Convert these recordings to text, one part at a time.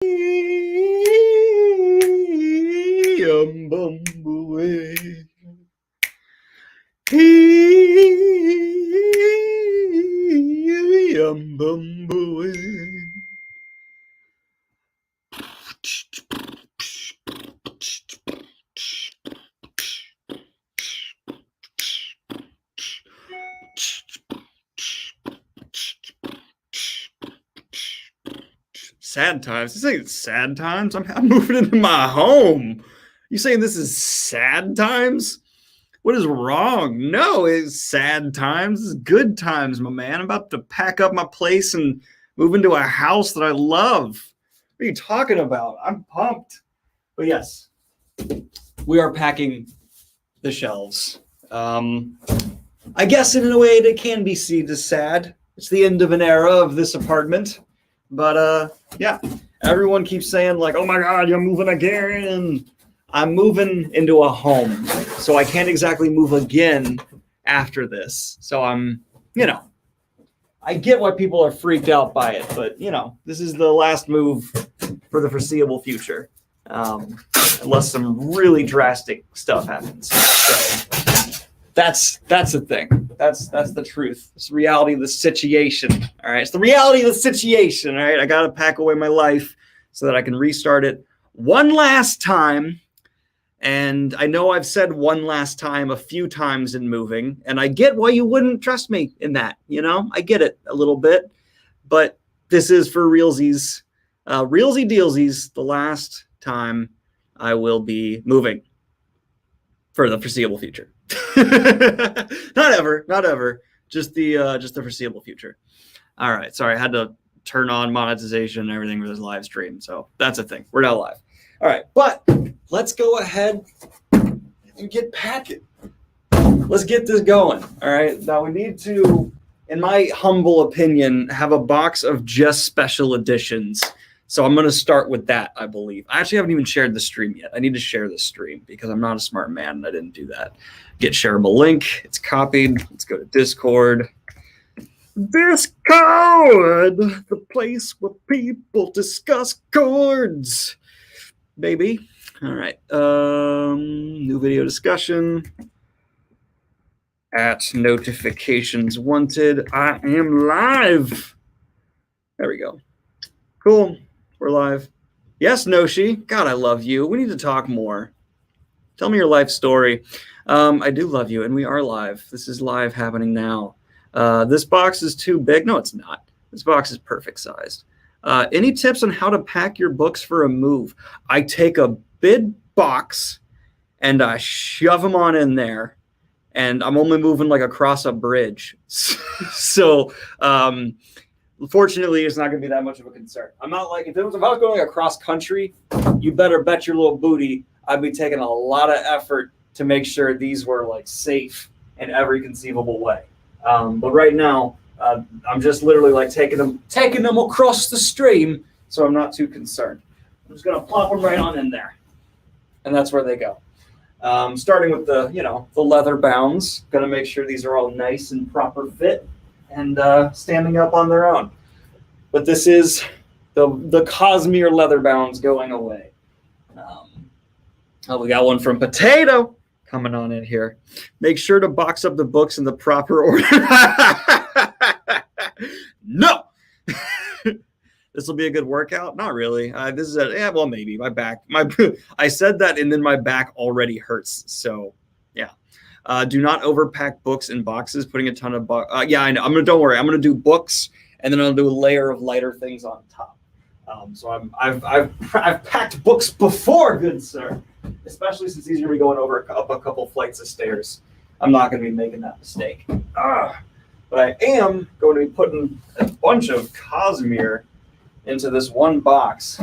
Bumblebee. Bumblebee. Sad times? This ain't sad times. I'm moving into my home. You saying this is sad times? What is wrong? No, it's sad times. It's good times, my man. I'm about to pack up my place and move into a house that I love. What are you talking about? I'm pumped. But yes, we are packing the shelves. I guess in a way that can be seen as sad. It's the end of an era of this apartment. But yeah, everyone keeps saying like, oh my God, you're moving again. I'm moving into a home, so I can't exactly move again after this. So I'm, I get why people are freaked out by it, but this is the last move for the foreseeable future, unless some really drastic stuff happens. So that's the thing. That's the truth. It's the reality of the situation. All right, it's the reality of the situation. All right, I got to pack away my life so that I can restart it one last time. And I know I've said one last time a few times in moving, and I get why you wouldn't trust me in that. I get it a little bit, but this is for realsies, realsy dealsies, the last time I will be moving for the foreseeable future. Not ever, just the foreseeable future. All right, sorry, I had to turn on monetization and everything for this live stream, so that's a thing. We're now live. All right, but let's go ahead and get packing. Let's get this going. All right, now we need to, in my humble opinion, have a box of just special editions. So I'm going to start with that, I believe. I actually haven't even shared the stream yet. I need to share this stream because I'm not a smart man and I didn't do that. Get shareable link. It's copied. Let's go to Discord. Discord, the place where people discuss chords. Baby. All right. New video discussion. At notifications wanted. I am live. There we go. Cool. We're live. Yes, Noshi. God, I love you. We need to talk more. Tell me your life story. I do love you, and we are live. This is live happening now. This box is too big. No, it's not. This box is perfect sized. Any tips on how to pack your books for a move? I take a big box and I shove them on in there, and I'm only moving like across a bridge. So, fortunately, it's not going to be that much of a concern. I'm not like, if I was going across country, you better bet your little booty I'd be taking a lot of effort to make sure these were like safe in every conceivable way. But right now, I'm just literally like taking them across the stream, so I'm not too concerned. I'm just gonna plop them right on in there, and that's where they go. Starting with the leather bounds, gonna make sure these are all nice and proper fit and standing up on their own. But this is the Cosmere leather bounds going away. We got one from Potato coming on in here. Make sure to box up the books in the proper order. No. This will be a good workout. Not really. This is well, maybe my back. I said that, and then my back already hurts. So, yeah. Do not overpack books in boxes. Putting a ton of yeah, I know. Don't worry. I'm gonna do books, and then I'll do a layer of lighter things on top. So I've packed books before, good sir. Especially since he's gonna be going up a couple flights of stairs. I'm not gonna be making that mistake. But I am going to be putting a bunch of Cosmere into this one box.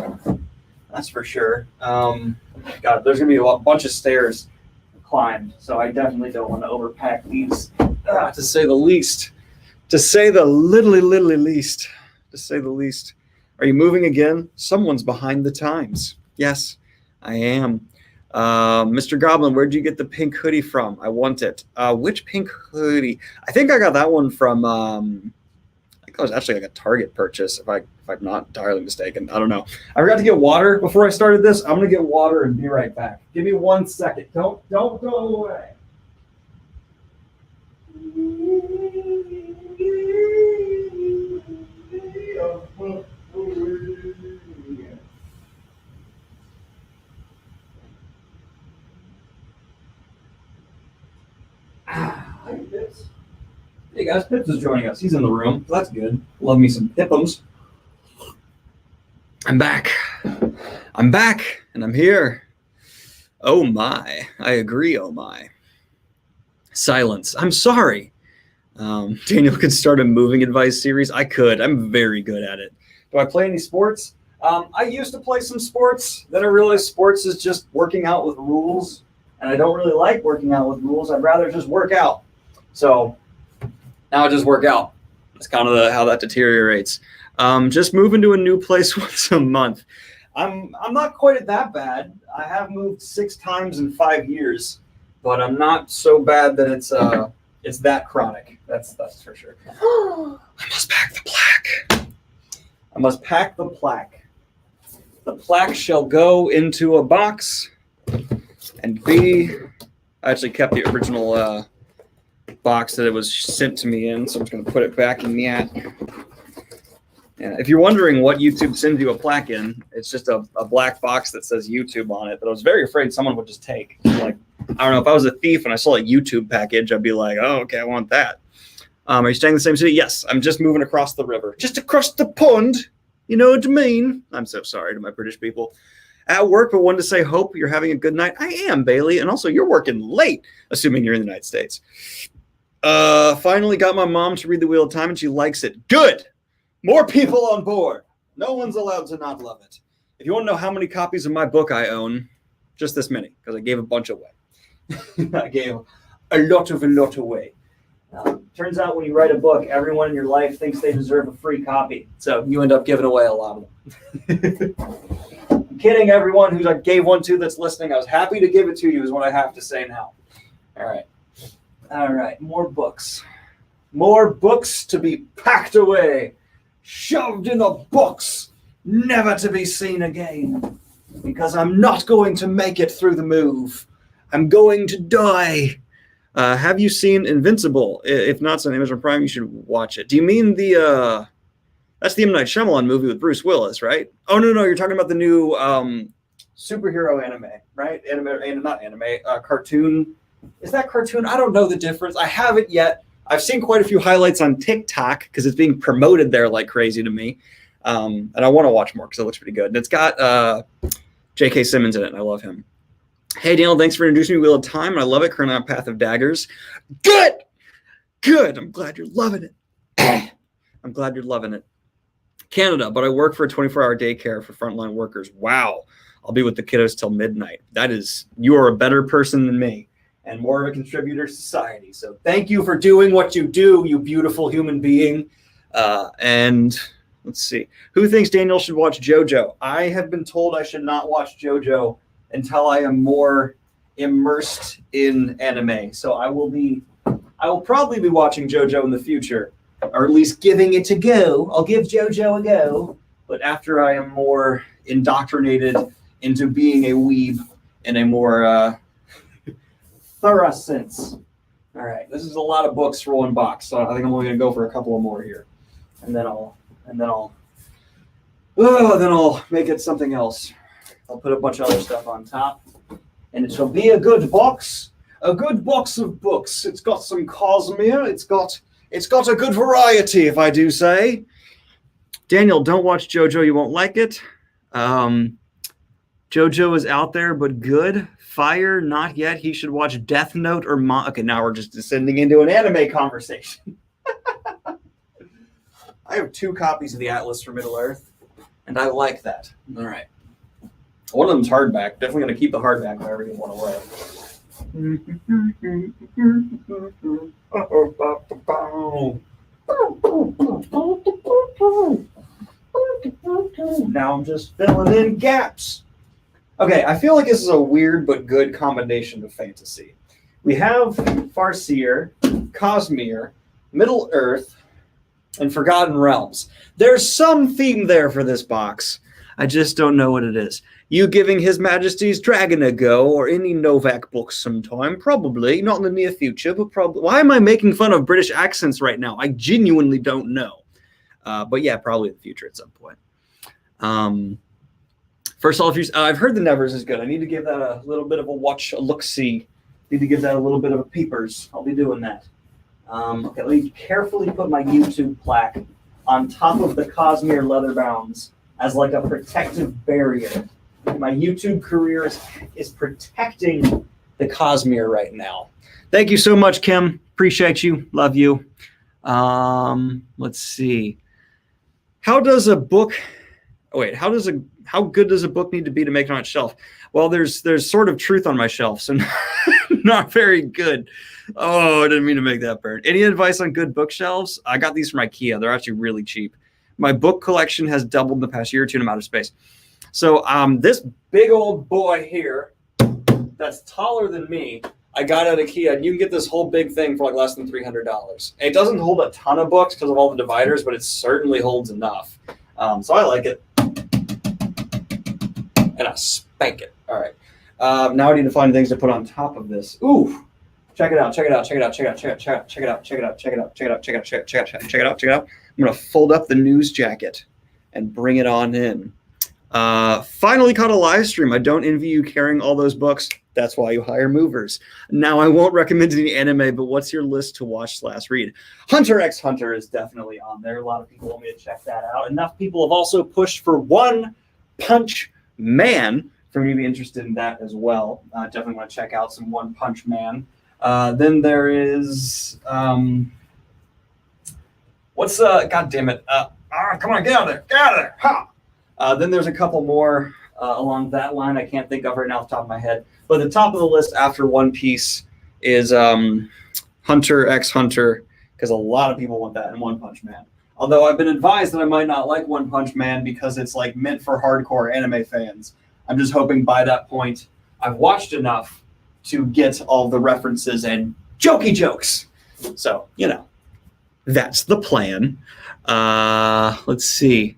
That's for sure. God, there's going to be a bunch of stairs to climb, so I definitely don't want to overpack these, to say the least. To say the least. To say the least. Are you moving again? Someone's behind the times. Yes, I am. Mr. Goblin, where'd you get the pink hoodie from? I want it. Which pink hoodie? I think I got that one from like think it was actually like a Target purchase, if I'm not entirely mistaken. I don't know. I forgot to get water before I started this. I'm gonna get water and be right back. Give me 1 second. Don't go away. Hey guys, Pips is joining us. He's in the room. That's good. Love me some Pippums. I'm back. I'm back, and I'm here. Oh my. I agree, oh my. Silence. I'm sorry. Daniel could start a moving advice series. I could. I'm very good at it. Do I play any sports? I used to play some sports. Then I realized sports is just working out with rules, and I don't really like working out with rules. I'd rather just work out. So now I just work out. That's kind of how that deteriorates. Just moving to a new place once a month. I'm not quite at that bad. I have moved 6 times in 5 years, but I'm not so bad that it's that chronic. That's for sure. I must pack the plaque. I must pack the plaque. The plaque shall go into a box and be. I actually kept the original box that it was sent to me in, so I'm just going to put it back in that. Yeah, if you're wondering what YouTube sends you a plaque in, it's just a black box that says YouTube on it that I was very afraid someone would just take. Like, I don't know, if I was a thief and I saw a YouTube package, I'd be like, oh, okay, I want that. Are you staying in the same city? Yes, I'm just moving across the river. Just across the pond. You know what I mean? I'm so sorry to my British people. At work, but wanted to say, hope you're having a good night. I am, Bailey. And also, you're working late, assuming you're in the United States. Finally got my mom to read The Wheel of Time, and she likes it. Good. More people on board. No one's allowed to not love it. If you want to know how many copies of my book I own, just this many, because I gave a bunch away. I gave a lot away. Turns out when you write a book, everyone in your life thinks they deserve a free copy. So you end up giving away a lot of them. I'm kidding, everyone who I gave one to that's listening. I was happy to give it to you is what I have to say now. All right. More books. More books to be packed away. Shoved in a box, never to be seen again. Because I'm not going to make it through the move. I'm going to die. Have you seen Invincible? If not, it's on Amazon Prime. You should watch it. Do you mean that's the M. Night Shyamalan movie with Bruce Willis, right? Oh, no, you're talking about the new superhero anime, right? Cartoon. Is that cartoon? I don't know the difference. I haven't yet. I've seen quite a few highlights on TikTok because it's being promoted there like crazy to me. And I want to watch more because it looks pretty good. And it's got J.K. Simmons in it, and I love him. Hey, Daniel, thanks for introducing me to Wheel of Time. And I love it. Currently on Path of Daggers. Good. I'm glad you're loving it. I'm glad you're loving it. Canada, but I work for a 24-hour daycare for frontline workers. Wow. I'll be with the kiddos till midnight. You are a better person than me and more of a contributor to society. So thank you for doing what you do, you beautiful human being. And let's see. Who thinks Daniel should watch JoJo? I have been told I should not watch JoJo until I am more immersed in anime. So I will probably be watching JoJo in the future, or at least giving it a go. I'll give JoJo a go, but after I am more indoctrinated into being a weeb in a more thorough sense. All right, this is a lot of books for one box, so I think I'm only gonna go for a couple of more here, and then I'll make it something else. I'll put a bunch of other stuff on top, and it shall be a good box of books. It's got some Cosmere. It's got a good variety, if I do say. Daniel, don't watch JoJo. You won't like it. JoJo is out there, but good. Fire, not yet. He should watch Death Note or Okay, now we're just descending into an anime conversation. I have 2 copies of the Atlas for Middle-earth, and I like that. All right. One of them's hardback. Definitely going to keep the hardback if I ever get one away. Now I'm just filling in gaps. Okay, I feel like this is a weird but good combination of fantasy. We have Farseer, Cosmere, Middle-earth, and Forgotten Realms. There's some theme there for this box. I just don't know what it is. You giving His Majesty's Dragon a go, or any Novak books sometime? Probably. Not in the near future, but probably. Why am I making fun of British accents right now? I genuinely don't know. But yeah, probably in the future at some point. First of all, I've heard the Nevers is good. I need to give that a little bit of a watch, a look-see. Need to give that a little bit of a peepers. I'll be doing that. Okay, let me carefully put my YouTube plaque on top of the Cosmere leather bounds as like a protective barrier. My YouTube career is protecting the Cosmere right now. Thank you so much, Kim. Appreciate you. Love you. Let's see. How good does a book need to be to make it on its shelf? Well, there's sort of truth on my shelf, so not very good. Oh, I didn't mean to make that burn. Any advice on good bookshelves? I got these from IKEA. They're actually really cheap. My book collection has doubled in the past year or two in amount of space. So this big old boy here that's taller than me, I got at IKEA, and you can get this whole big thing for like less than $300. It doesn't hold a ton of books because of all the dividers, but it certainly holds enough. So I like it. And I spank it. All right. Now I need to find things to put on top of this. Ooh. Check it out. Check it out. Check it out. Check it out. Check it out. Check it out. Check it out. Check it out. Check it out. Check it out. Check it out. Check it out. Check it out. I'm gonna fold up the news jacket and bring it on in. Finally caught a live stream. I don't envy you carrying all those books. That's why you hire movers. Now, I won't recommend any anime, but what's your list to watch/read? Hunter x Hunter is definitely on there. A lot of people want me to check that out. Enough people have also pushed for One Punch Man for me to be interested in that as well. Definitely want to check out some One Punch Man. Then there is God damn it. Come on, get out of there. Get out of there. Ha! Then there's a couple more along that line I can't think of right now off the top of my head. But the top of the list after One Piece is Hunter x Hunter, because a lot of people want that, and One Punch Man. Although I've been advised that I might not like One Punch Man because it's like meant for hardcore anime fans. I'm just hoping by that point I've watched enough to get all the references and jokey jokes. So, that's the plan. Let's see.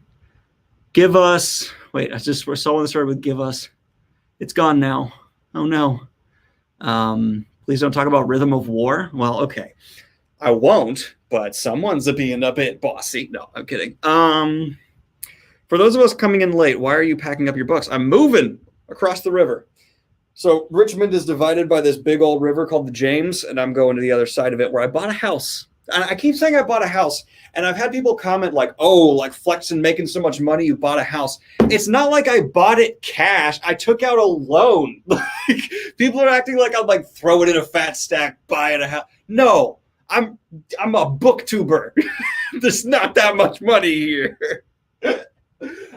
Give Us. Wait, we're someone that started with Give Us. It's gone now. Oh no. Please don't talk about Rhythm of War. Well, okay. I won't, but someone's being a bit bossy. No, I'm kidding. For those of us coming in late, why are you packing up your books? I'm moving across the river. So Richmond is divided by this big old river called the James, and I'm going to the other side of it where I bought a house. And I keep saying I bought a house, and I've had people comment like, oh, like flexing, making so much money, you bought a house. It's not like I bought it cash. I took out a loan. Like, people are acting like I'm like throwing in a fat stack, buying a house. No, I'm a booktuber. There's not that much money here.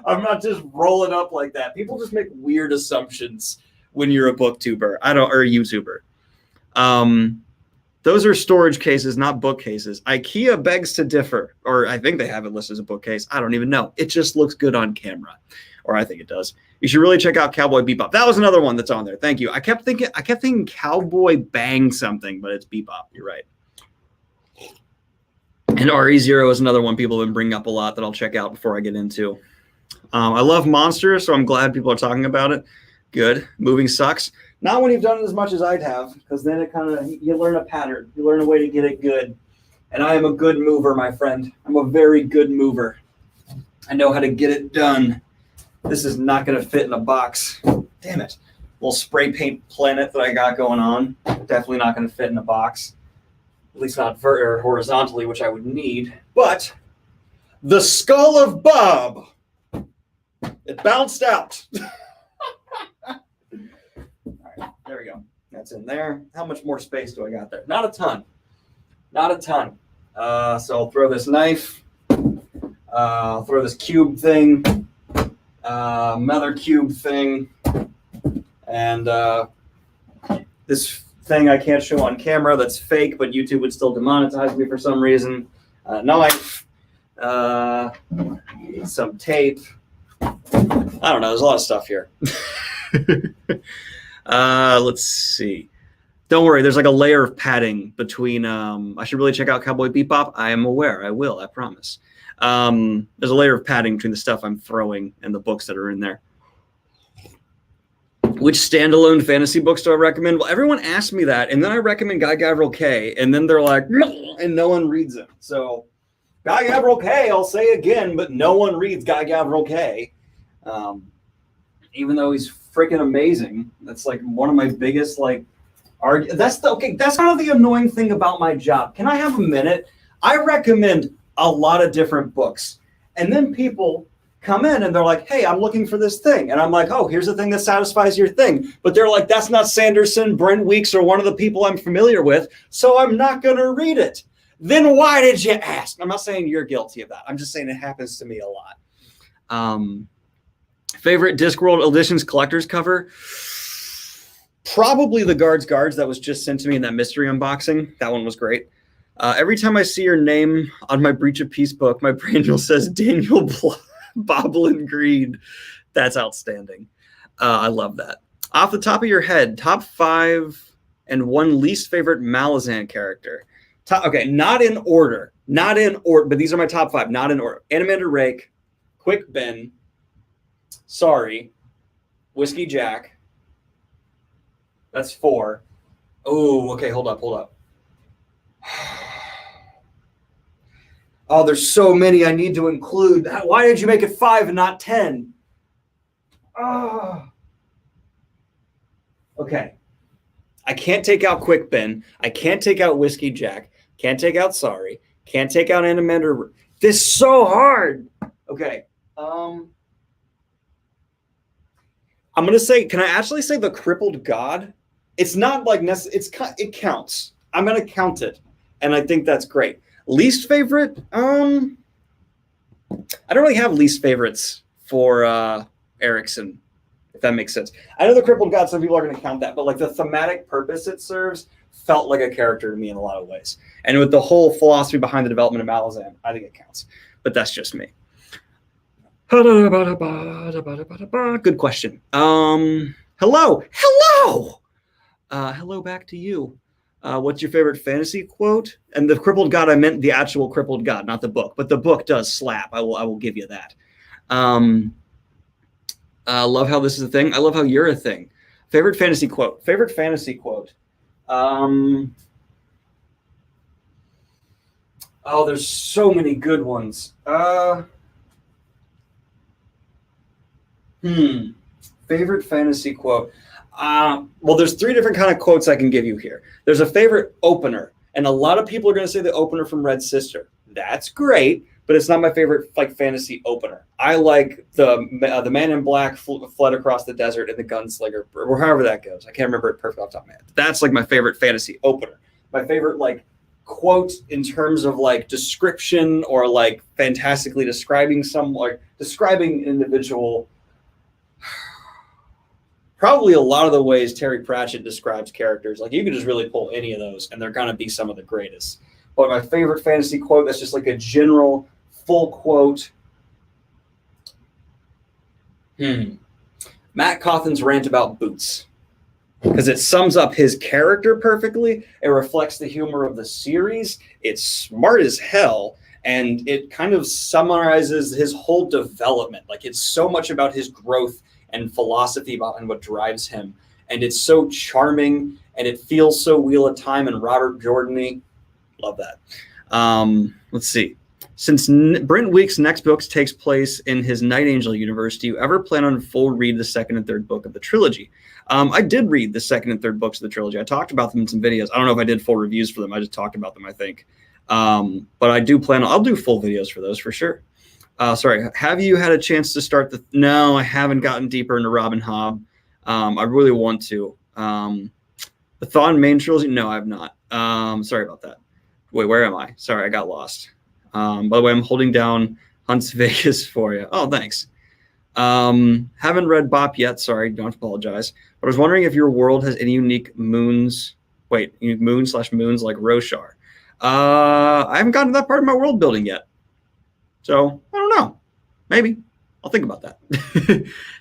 I'm not just rolling up like that. People just make weird assumptions when you're a booktuber. Or a YouTuber. Those are storage cases, not bookcases. IKEA begs to differ, or I think they have it listed as a bookcase. I don't even know. It just looks good on camera, or I think it does. You should really check out Cowboy Bebop. That was another one that's on there. Thank you. I kept thinking Cowboy Bang something, but it's Bebop. You're right. And RE0 is another one people have been bringing up a lot that I'll check out before I get into. I love Monster, so I'm glad people are talking about it. Good. Moving sucks. Not when you've done it as much as I'd have, because then it you learn a pattern. You learn a way to get it good. And I am a good mover, my friend. I'm a very good mover. I know how to get it done. This is not going to fit in a box. Damn it. Little spray paint planet that I got going on. Definitely not going to fit in a box. At least not horizontally, which I would need. But the Skull of Bob. It bounced out. There we go. That's in there. How much more space do I got there? Not a ton. Not a ton. So I'll throw this knife. I'll throw this cube thing. Another cube thing. And this thing I can't show on camera that's fake, but YouTube would still demonetize me for some reason. Knife. Some tape. I don't know. There's a lot of stuff here. Let's see. Don't worry, there's like a layer of padding between. I should really check out Cowboy Bebop. I am aware. I will. I promise. There's a layer of padding between the stuff I'm throwing and the books that are in there. Which standalone fantasy books do I recommend? Well, everyone asks me that, and then I recommend Guy Gavriel K, and then they're like, and no one reads it. So Guy Gavriel K, I'll say again, but no one reads Guy Gavriel K. Even though he's freaking amazing. That's like one of my biggest that's kind of the annoying thing about my job. Can I have a minute? I recommend a lot of different books, and then people come in and they're like, hey, I'm looking for this thing. And I'm like, oh, here's the thing that satisfies your thing. But they're like, that's not Sanderson, Brent Weeks, or one of the people I'm familiar with, so I'm not going to read it. Then why did you ask? I'm not saying you're guilty of that. I'm just saying it happens to me a lot. Favorite Discworld Editions collector's cover? Probably the Guards that was just sent to me in that mystery unboxing. That one was great. Every time I see your name on my Breach of Peace book, my brain just says Daniel Boblin Greed. That's outstanding. I love that. Off the top of your head, top 5 and 1 least favorite Malazan character. Okay, not in order, but these are my top 5, not in order. Animander Rake, Quick Ben, Sorry, Whiskey Jack. That's 4. Oh, okay, hold up. Oh, there's so many I need to include. Why did you make it 5 and not 10? Oh. Okay. I can't take out Quick Ben. I can't take out Whiskey Jack. Can't take out Sorry. Can't take out Animander. This is so hard. Okay. I'm going to say, can I actually say the Crippled God? It's not like it counts. I'm going to count it. And I think that's great. Least favorite? I don't really have least favorites for Erickson, if that makes sense. I know the Crippled God, some people are going to count that, but like the thematic purpose it serves felt like a character to me in a lot of ways. And with the whole philosophy behind the development of Malazan, I think it counts. But that's just me. Good question. Hello back to you. What's your favorite fantasy quote? And the Crippled God, I meant the actual Crippled God, not the book. But the book does slap. I will give you that. Love how this is a thing. I love how you're a thing. Favorite fantasy quote. Oh, there's so many good ones. Favorite fantasy quote. Well, there's 3 different kind of quotes I can give you here. There's a favorite opener, and a lot of people are going to say the opener from Red Sister. That's great, but it's not my favorite fantasy opener. I like the Man in Black fled across the desert and the gunslinger, or however that goes. I can't remember it perfectly off the top of my head. That's like my favorite fantasy opener. My favorite quote in terms of description or fantastically describing describing an individual. Probably a lot of the ways Terry Pratchett describes characters. You could just really pull any of those, and they're going to be some of the greatest. But my favorite fantasy quote, that's just a general full quote. Matt Cawthon's rant about boots. Because it sums up his character perfectly. It reflects the humor of the series. It's smart as hell. And it kind of summarizes his whole development. It's so much about his growth and philosophy behind what drives him. And it's so charming, and it feels so Wheel of Time and Robert Jordan-y. Love that. Let's see. Since Brent Weeks' next book takes place in his Night Angel universe, do you ever plan on full read the 2nd and 3rd book of the trilogy? I did read the 2nd and 3rd books of the trilogy. I talked about them in some videos. I don't know if I did full reviews for them. I just talked about them, I think. But I do plan I'll do full videos for those for sure. Sorry, have you had a chance to start No, I haven't gotten deeper into Robin Hobb. I really want to. The Thawne main trilogy? No, I have not. Sorry about that. Wait, where am I? Sorry, I got lost. By the way, I'm holding down Hunts Vegas for you. Oh, thanks. Haven't read Bop yet. Sorry, don't apologize. But I was wondering if your world has any unique moons. Wait, unique moons like Roshar. I haven't gotten to that part of my world building yet. So, I don't know. Maybe. I'll think about that.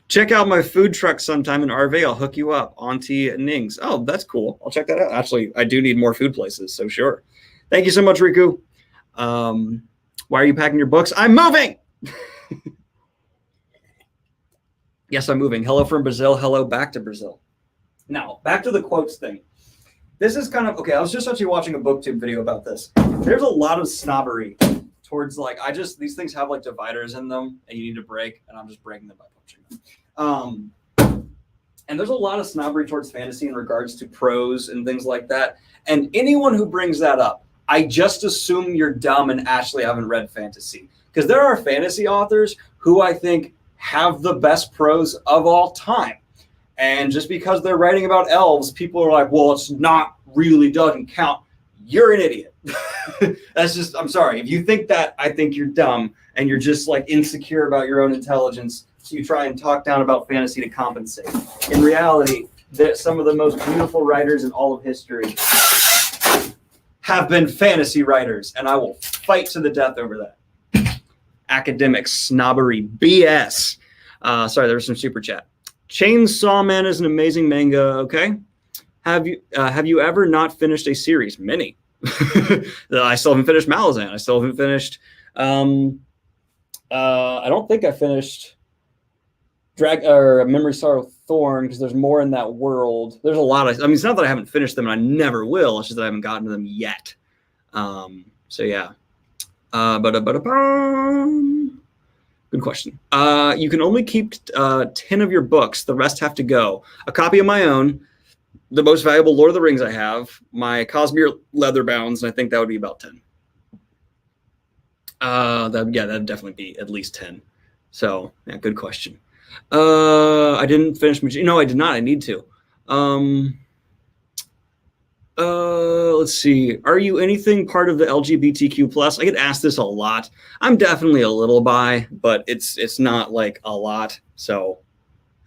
Check out my food truck sometime in RV. I'll hook you up. Auntie Nings. Oh, that's cool. I'll check that out. Actually, I do need more food places, so sure. Thank you so much, Riku. Why are you packing your books? I'm moving. Yes, I'm moving. Hello from Brazil. Hello back to Brazil. Now, back to the quotes thing. This is kind of, okay, I was just actually watching a BookTube video about this. There's a lot of snobbery towards these things have like dividers in them and you need to break, and I'm just breaking them by punching them. And there's a lot of snobbery towards fantasy in regards to prose and things like that. And anyone who brings that up, I just assume you're dumb and actually haven't read fantasy. Because there are fantasy authors who I think have the best prose of all time. And just because they're writing about elves, people are like, well, it's not really, doesn't count. You're an idiot. That's just, I'm sorry. If you think that, I think you're dumb and you're just like insecure about your own intelligence. So you try and talk down about fantasy to compensate. In reality, some of the most beautiful writers in all of history have been fantasy writers, and I will fight to the death over that. Academic snobbery BS. Sorry, there was some super chat. Chainsaw Man is an amazing manga. Okay, have you ever not finished a series? Many. I still haven't finished Malazan. I still haven't finished. I don't think I finished Memory Sorrow Thorn, because there's more in that world. There's a lot of. I mean, it's not that I haven't finished them and I never will. It's just that I haven't gotten to them yet. So yeah. Good question. You can only keep 10 of your books. The rest have to go. A copy of my own, the most valuable Lord of the Rings I have, my Cosmere Leatherbounds, and I think that would be about 10. That'd definitely be at least 10. So yeah, good question. I didn't finish. No, I did not. I need to. Let's see. Are you anything part of the LGBTQ plus? I get asked this a lot. I'm definitely a little bi, but it's not like a lot. So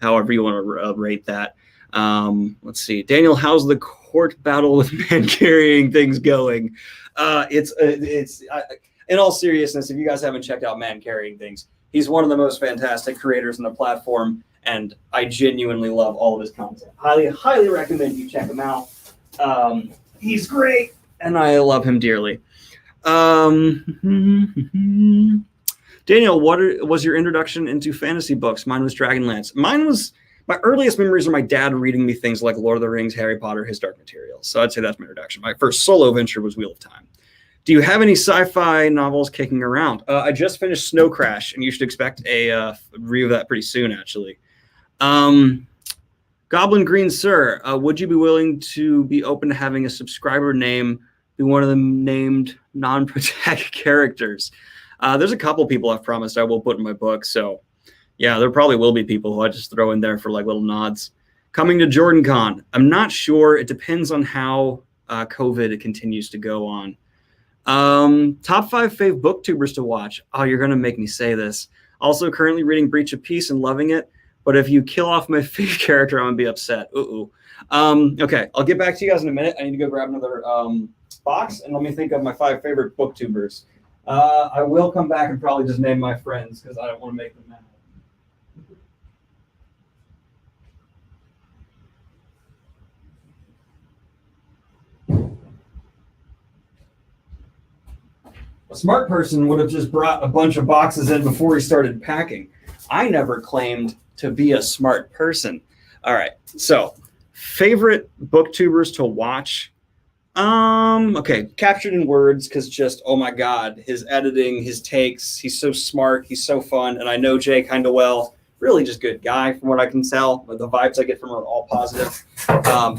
however you want to rate that. Let's see. Daniel, how's the court battle with man carrying things going? It's in all seriousness, if you guys haven't checked out Man Carrying Things, he's one of the most fantastic creators on the platform, and I genuinely love all of his content. Highly recommend you check him out. He's great, and I love him dearly. Daniel, what was your introduction into fantasy books? Mine was Dragonlance. My earliest memories are my dad reading me things like Lord of the Rings, Harry Potter, His Dark Materials. So I'd say that's my introduction. My first solo venture was Wheel of Time. Do you have any sci-fi novels kicking around? I just finished Snow Crash, and you should expect a review of that pretty soon, actually. Goblin Green Sir, would you be willing to be open to having a subscriber name be one of the named non-protagonist characters? There's a couple people I've promised I will put in my book, so yeah, there probably will be people who I just throw in there for like little nods. Coming to JordanCon, I'm not sure. It depends on how COVID continues to go on. Top 5 fave booktubers to watch. Oh, you're gonna make me say this. Also, currently reading Breach of Peace and loving it. But if you kill off my favorite character, I'm gonna be upset. Okay, I'll get back to you guys in a minute. I need to go grab another box, and let me think of my 5 favorite booktubers. I will come back and probably just name my friends because I don't want to make them mad. A smart person would have just brought a bunch of boxes in before he started packing. I never claimed to be a smart person. All right, so favorite booktubers to watch. Okay, Captured in Words, because just, oh my God, his editing, his takes, he's so smart, he's so fun, and I know Jay kind of well. Really just good guy from what I can tell, but the vibes I get from him are all positive.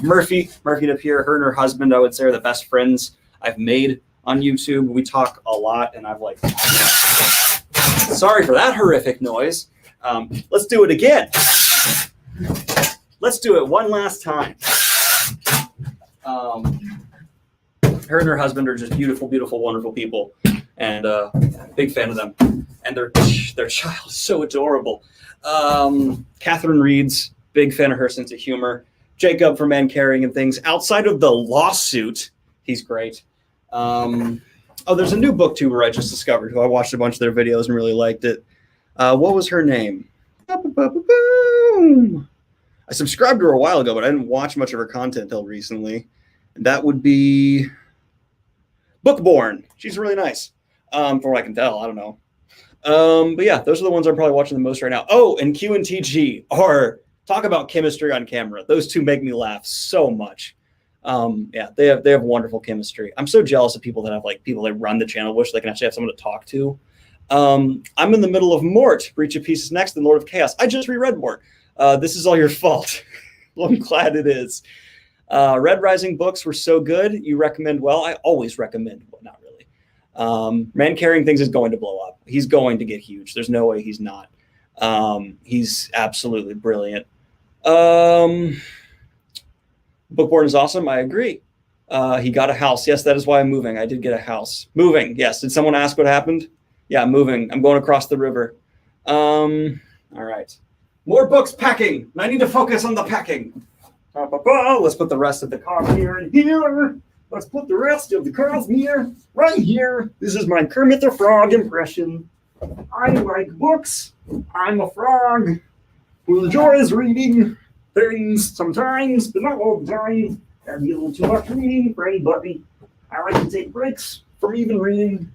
Murphy DePere, her and her husband, I would say, are the best friends I've made on YouTube. We talk a lot, and I've like, sorry for that horrific noise. Let's do it again. Let's do it one last time. Her and her husband are just beautiful, beautiful, wonderful people, and big fan of them. And their child is so adorable. Catherine Reeds, big fan of her sense of humor. Jacob from Man Carrying and Things. Outside of the lawsuit, he's great. There's a new booktuber I just discovered who I watched a bunch of their videos and really liked it. What was her name? Boom. I subscribed to her a while ago, but I didn't watch much of her content until recently. And that would be Bookborn. She's really nice, from what I can tell. I don't know. But yeah, those are the ones I'm probably watching the most right now. Oh, and Q and TG are talk about chemistry on camera. Those two make me laugh so much. Yeah, they have wonderful chemistry. I'm so jealous of people that have like people that run the channel, wish they can actually have someone to talk to. I'm in the middle of Mort. Breach of Peace is next, and Lord of Chaos. I just reread Mort. This is all your fault. Well, I'm glad it is. Red Rising books were so good. You recommend well. I always recommend, but not really. Man Carrying Things is going to blow up. He's going to get huge. There's no way he's not. He's absolutely brilliant. Bookborn is awesome. I agree. He got a house. Yes, that is why I'm moving. I did get a house. Moving. Yes. Did someone ask what happened? Yeah, moving. I'm going across the river. All right. More books packing. I need to focus on the packing. Let's put the rest of the Cosmere in here. Let's put the rest of the Cosmere right here. This is my Kermit the Frog impression. I like books. I'm a frog who enjoys reading things sometimes, but not all the time. That'd be a little too much reading for anybody. I like to take breaks from even reading.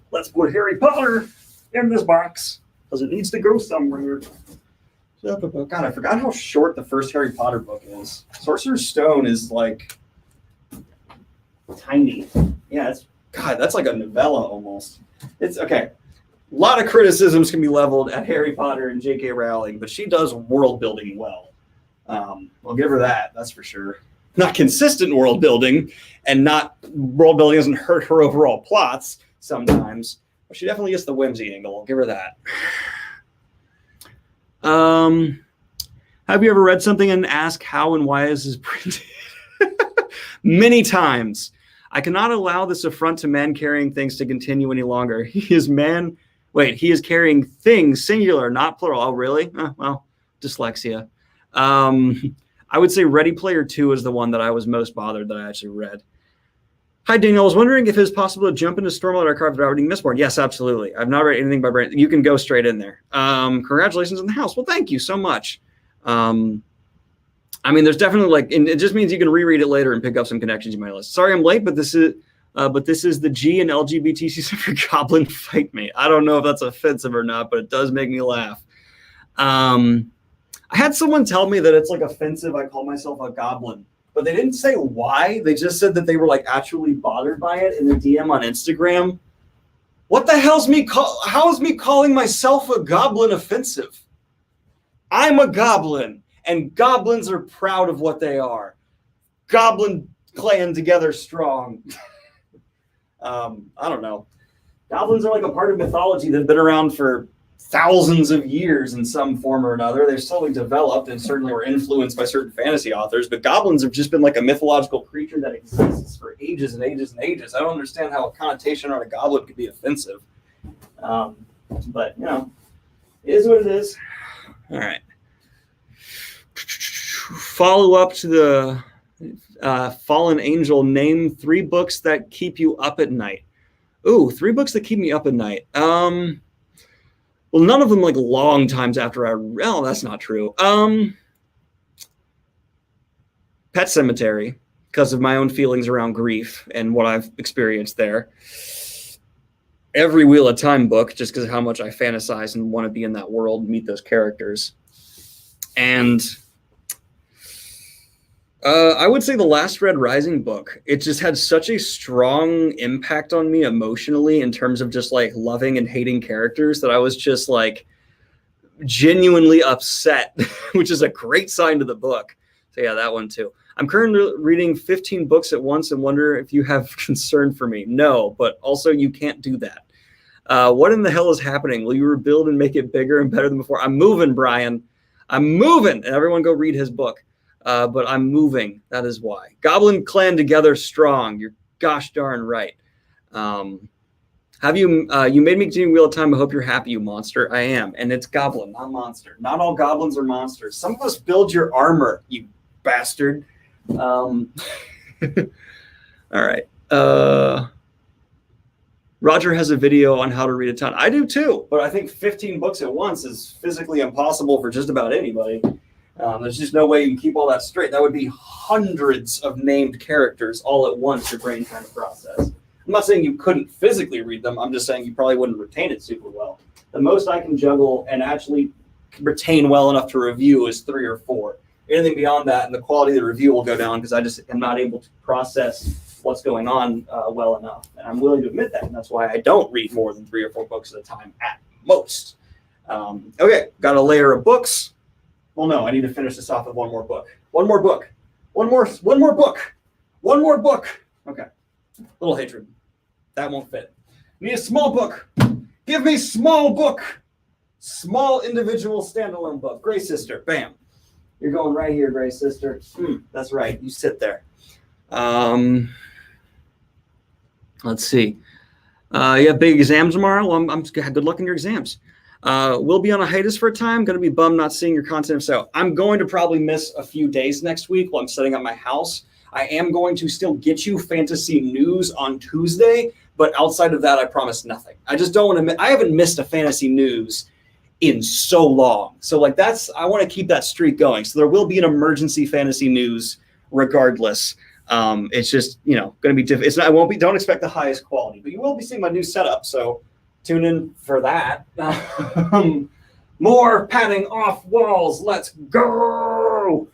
Let's put Harry Potter in this box because it needs to go somewhere. God, I forgot how short the first Harry Potter book is. Sorcerer's Stone is like tiny. Yeah, that's like a novella almost. It's okay. A lot of criticisms can be leveled at Harry Potter and J.K. Rowling, but she does world building well. I'll give her that. That's for sure. Not consistent world building, and not world building doesn't hurt her overall plots sometimes, but she definitely gets the whimsy angle. I'll give her that. Have you ever read something and asked how and why this is printed? Many times. I cannot allow this affront to man carrying things to continue any longer. He is carrying things, singular, not plural. Oh, really? Well, dyslexia. I would say Ready Player 2 is the one that I was most bothered that I actually read. Hi, Daniel. I was wondering if it's possible to jump into Stormlight Archive without reading Mistborn. Yes, absolutely. I've not read anything by Brandon. You can go straight in there. Congratulations on the house. Well, thank you so much. I mean, there's definitely and it just means you can reread it later and pick up some connections you might list. Sorry, I'm late, but this is the G and LGBT season for Goblin Fight Me. I don't know if that's offensive or not, but it does make me laugh. I had someone tell me that it's like offensive. I call myself a goblin, but they didn't say why. They just said that they were like actually bothered by it in the DM on Instagram. What the hell's how is me calling myself a goblin offensive? I'm a goblin, and goblins are proud of what they are. Goblin clan together strong. I don't know. Goblins are like a part of mythology that's been around for thousands of years in some form or another. They've slowly developed and certainly were influenced by certain fantasy authors, but goblins have just been like a mythological creature that exists for ages and ages and ages. I don't understand how a connotation on a goblin could be offensive. But, you know, it is what it is. All right. Follow up to the Fallen Angel. Name 3 books that keep you up at night. Ooh, 3 books that keep me up at night. Well, none of them like long times after oh, that's not true. Pet Cemetery, because of my own feelings around grief and what I've experienced there. Every Wheel of Time book, just because of how much I fantasize and want to be in that world, meet those characters. And I would say the last Red Rising book. It just had such a strong impact on me emotionally in terms of just like loving and hating characters that I was just like genuinely upset, which is a great sign to the book. So yeah, that one too. I'm currently reading 15 books at once and wonder if you have concern for me. No, but also you can't do that. What in the hell is happening? Will you rebuild and make it bigger and better than before? I'm moving, Brian. I'm moving. And everyone go read his book. But I'm moving. That is why. Goblin clan together strong. You're gosh darn right. Have you made me continue Wheel of Time. I hope you're happy, you monster. I am. And it's goblin, not monster. Not all goblins are monsters. Some of us build your armor, you bastard. All right. Roger has a video on how to read a ton. I do too, but I think 15 books at once is physically impossible for just about anybody. There's just no way you can keep all that straight. That would be hundreds of named characters all at once your brain trying to process. I'm not saying you couldn't physically read them. I'm just saying you probably wouldn't retain it super well. The most I can juggle and actually retain well enough to review is 3 or 4. Anything beyond that, and the quality of the review will go down because I just am not able to process what's going on well enough. And I'm willing to admit that. And that's why I don't read more than 3 or 4 books at a time at most. Okay, got a layer of books. Well, no, I need to finish this off with one more book. One more book. One more book. One more book. Okay. Little hatred. That won't fit. Need a small book. Give me small book. Small individual standalone book. Gray Sister. Bam. You're going right here, Gray Sister. That's right. You sit there. Let's see. You have big exams tomorrow? Well, I'm good luck in your exams. We'll be on a hiatus for a time. Going to be bummed not seeing your content. So I'm going to probably miss a few days next week while I'm setting up my house. I am going to still get you fantasy news on Tuesday, but outside of that, I promise nothing. I just don't want to. I haven't missed a fantasy news in so long. So like I want to keep that streak going. So there will be an emergency fantasy news regardless. It's just, going to be different. I won't be, don't expect the highest quality, but you will be seeing my new setup. So tune in for that. More padding off walls. Let's go.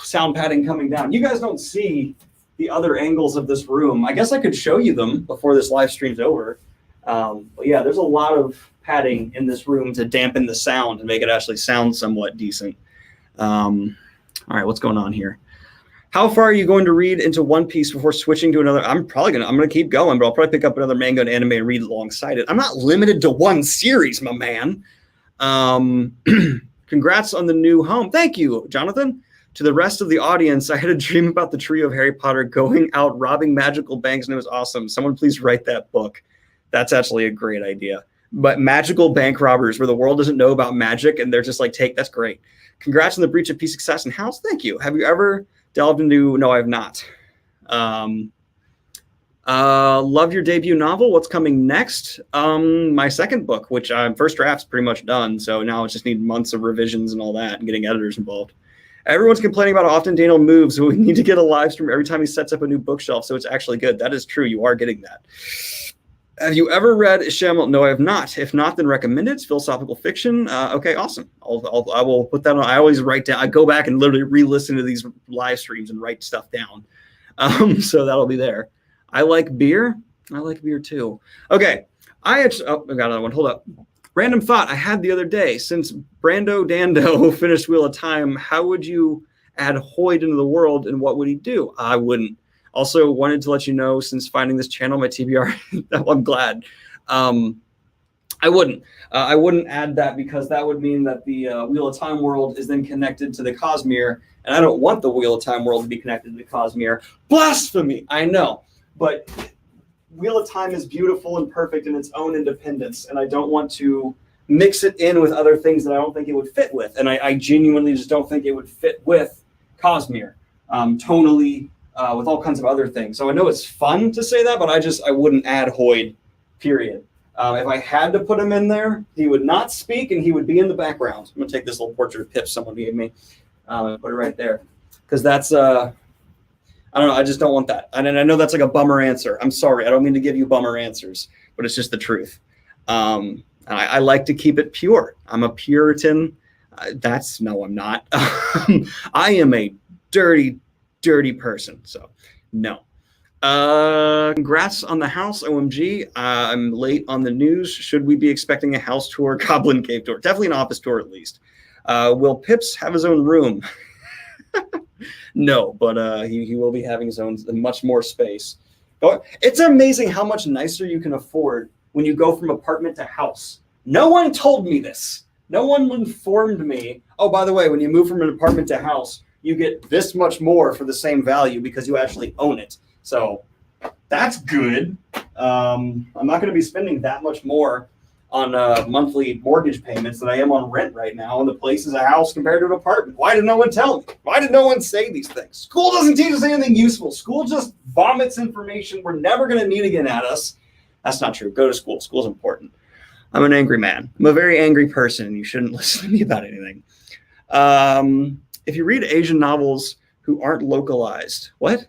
Sound padding coming down. You guys don't see the other angles of this room. I guess I could show you them before this live stream's over. But yeah, there's a lot of padding in this room to dampen the sound and make it actually sound somewhat decent. All right, what's going on here? How far are you going to read into One Piece before switching to another? I'm gonna keep going, but I'll probably pick up another manga and anime and read alongside it. I'm not limited to one series, my man. Congrats on the new home. Thank you, Jonathan. To the rest of the audience, I had a dream about the trio of Harry Potter going out robbing magical banks, and it was awesome. Someone please write that book. That's actually a great idea. But magical bank robbers where the world doesn't know about magic, and they're just like, that's great. Congrats on the Breach of Peace Success and House. Thank you. Have you ever delved into? No, I have not. Love your debut novel. What's coming next? My second book, which first draft's pretty much done. So now I just need months of revisions and all that and getting editors involved. Everyone's complaining about how often Daniel moves. So we need to get a live stream every time he sets up a new bookshelf. So it's actually good. That is true. You are getting that. Have you ever read Shyamalan? No, I have not. If not, then recommend it. It's philosophical fiction. Okay, awesome. I will put that on. I always write down. I go back and literally re-listen to these live streams and write stuff down. So that'll be there. I like beer. I like beer too. Okay. I got another one. Hold up. Random thought I had the other day. Since Brando Dando finished Wheel of Time, how would you add Hoyd into the world and what would he do? I wouldn't. Also wanted to let you know, since finding this channel, my TBR, I'm glad. I wouldn't add that because that would mean that the Wheel of Time world is then connected to the Cosmere, and I don't want the Wheel of Time world to be connected to the Cosmere. Blasphemy! I know, but Wheel of Time is beautiful and perfect in its own independence, and I don't want to mix it in with other things that I don't think it would fit with, and I genuinely just don't think it would fit with Cosmere, tonally, with all kinds of other things. So I know it's fun to say that, but I wouldn't add Hoyd, period. If I had to put him in there, he would not speak and he would be in the background. I'm going to take this little portrait of Pip someone gave me and put it right there. Because that's, I don't know, I just don't want that. And I know that's like a bummer answer. I'm sorry. I don't mean to give you bummer answers, but it's just the truth. I like to keep it pure. I'm a Puritan. No, I'm not. I am a dirty person. So no. Congrats on the house, OMG. I'm late on the news. Should we be expecting a house tour, Goblin Cave tour? Definitely an office tour at least. Will Pips have his own room? No, but he will be having his own, much more space. It's amazing how much nicer you can afford when you go from apartment to house. No one told me this. No one informed me. Oh, by the way, when you move from an apartment to house, you get this much more for the same value because you actually own it. So that's good. I'm not going to be spending that much more on monthly mortgage payments than I am on rent right now. And the place is a house compared to an apartment. Why did no one tell me? Why did no one say these things? School doesn't teach us anything useful. School just vomits information we're never going to need again at us. That's not true. Go to school. School's important. I'm an angry man. I'm a very angry person, and you shouldn't listen to me about anything. If you read Asian novels who aren't localized, what?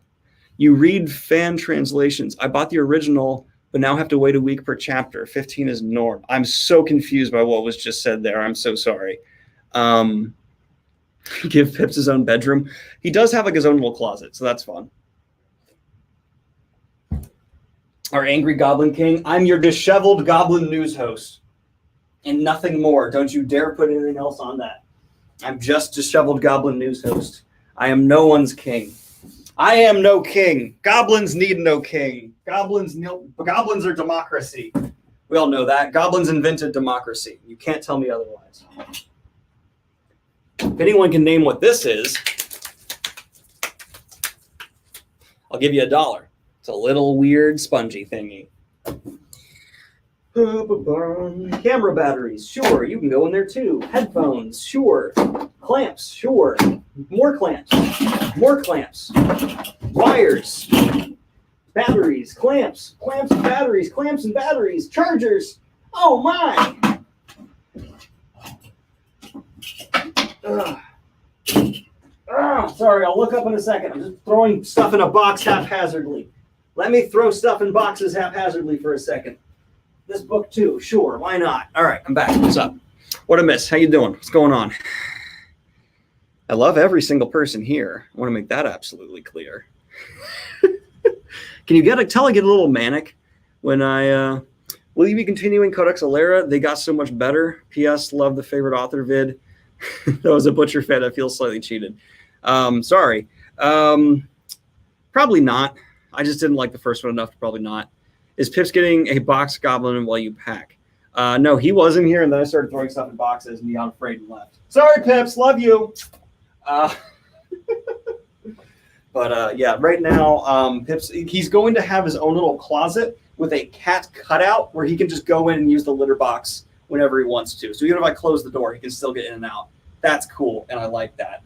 You read fan translations. I bought the original, but now have to wait a week per chapter. 15 is norm. I'm so confused by what was just said there. I'm so sorry. Give Pips his own bedroom. He does have like his own little closet, so that's fun. Our angry Goblin King. I'm your disheveled Goblin news host, and nothing more. Don't you dare put anything else on that. I'm just disheveled Goblin news host. I am no one's king. I am no king. Goblins need no king. Goblins are democracy. We all know that. Goblins invented democracy. You can't tell me otherwise. If anyone can name what this is, I'll give you $1. It's a little weird spongy thingy. Camera batteries, sure, you can go in there too. Headphones, sure. Clamps, sure. More clamps. More clamps. Wires. Batteries, clamps. Clamps and batteries. Clamps and batteries. Chargers. Oh my! Sorry, I'll look up in a second. I'm just throwing stuff in a box haphazardly. Let me throw stuff in boxes haphazardly for a second. This book too, sure, why not? All right, I'm back. What's up? What a miss. How you doing? What's going on? I love every single person here. I want to make that absolutely clear. Can you tell I get a little manic when I will you be continuing Codex Alera? They got so much better. P.S. Love the favorite author vid. That was a Butcher fan. I feel slightly cheated. Sorry. Probably not. I just didn't like the first one enough to probably not. Is Pips getting a box goblin while you pack? No, he wasn't here, and then I started throwing stuff in boxes, and he got afraid and left. Sorry, Pips. Love you. But yeah, right now, Pips, he's going to have his own little closet with a cat cutout where he can just go in and use the litter box whenever he wants to. So even if I close the door, he can still get in and out. That's cool, and I like that.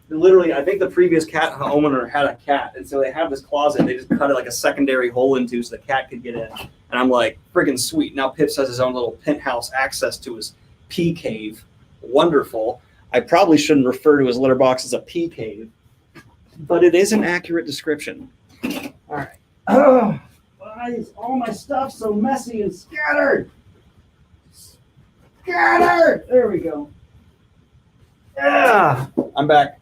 Literally, I think the previous cat homeowner had a cat, and so they have this closet. They just cut it like a secondary hole into so the cat could get in. And I'm like, friggin' sweet. Now Pips has his own little penthouse access to his pea cave. Wonderful. I probably shouldn't refer to his litter box as a pea cave, but it is an accurate description. All right. Oh, why is all my stuff so messy and scattered? Scattered! There we go. Yeah, I'm back.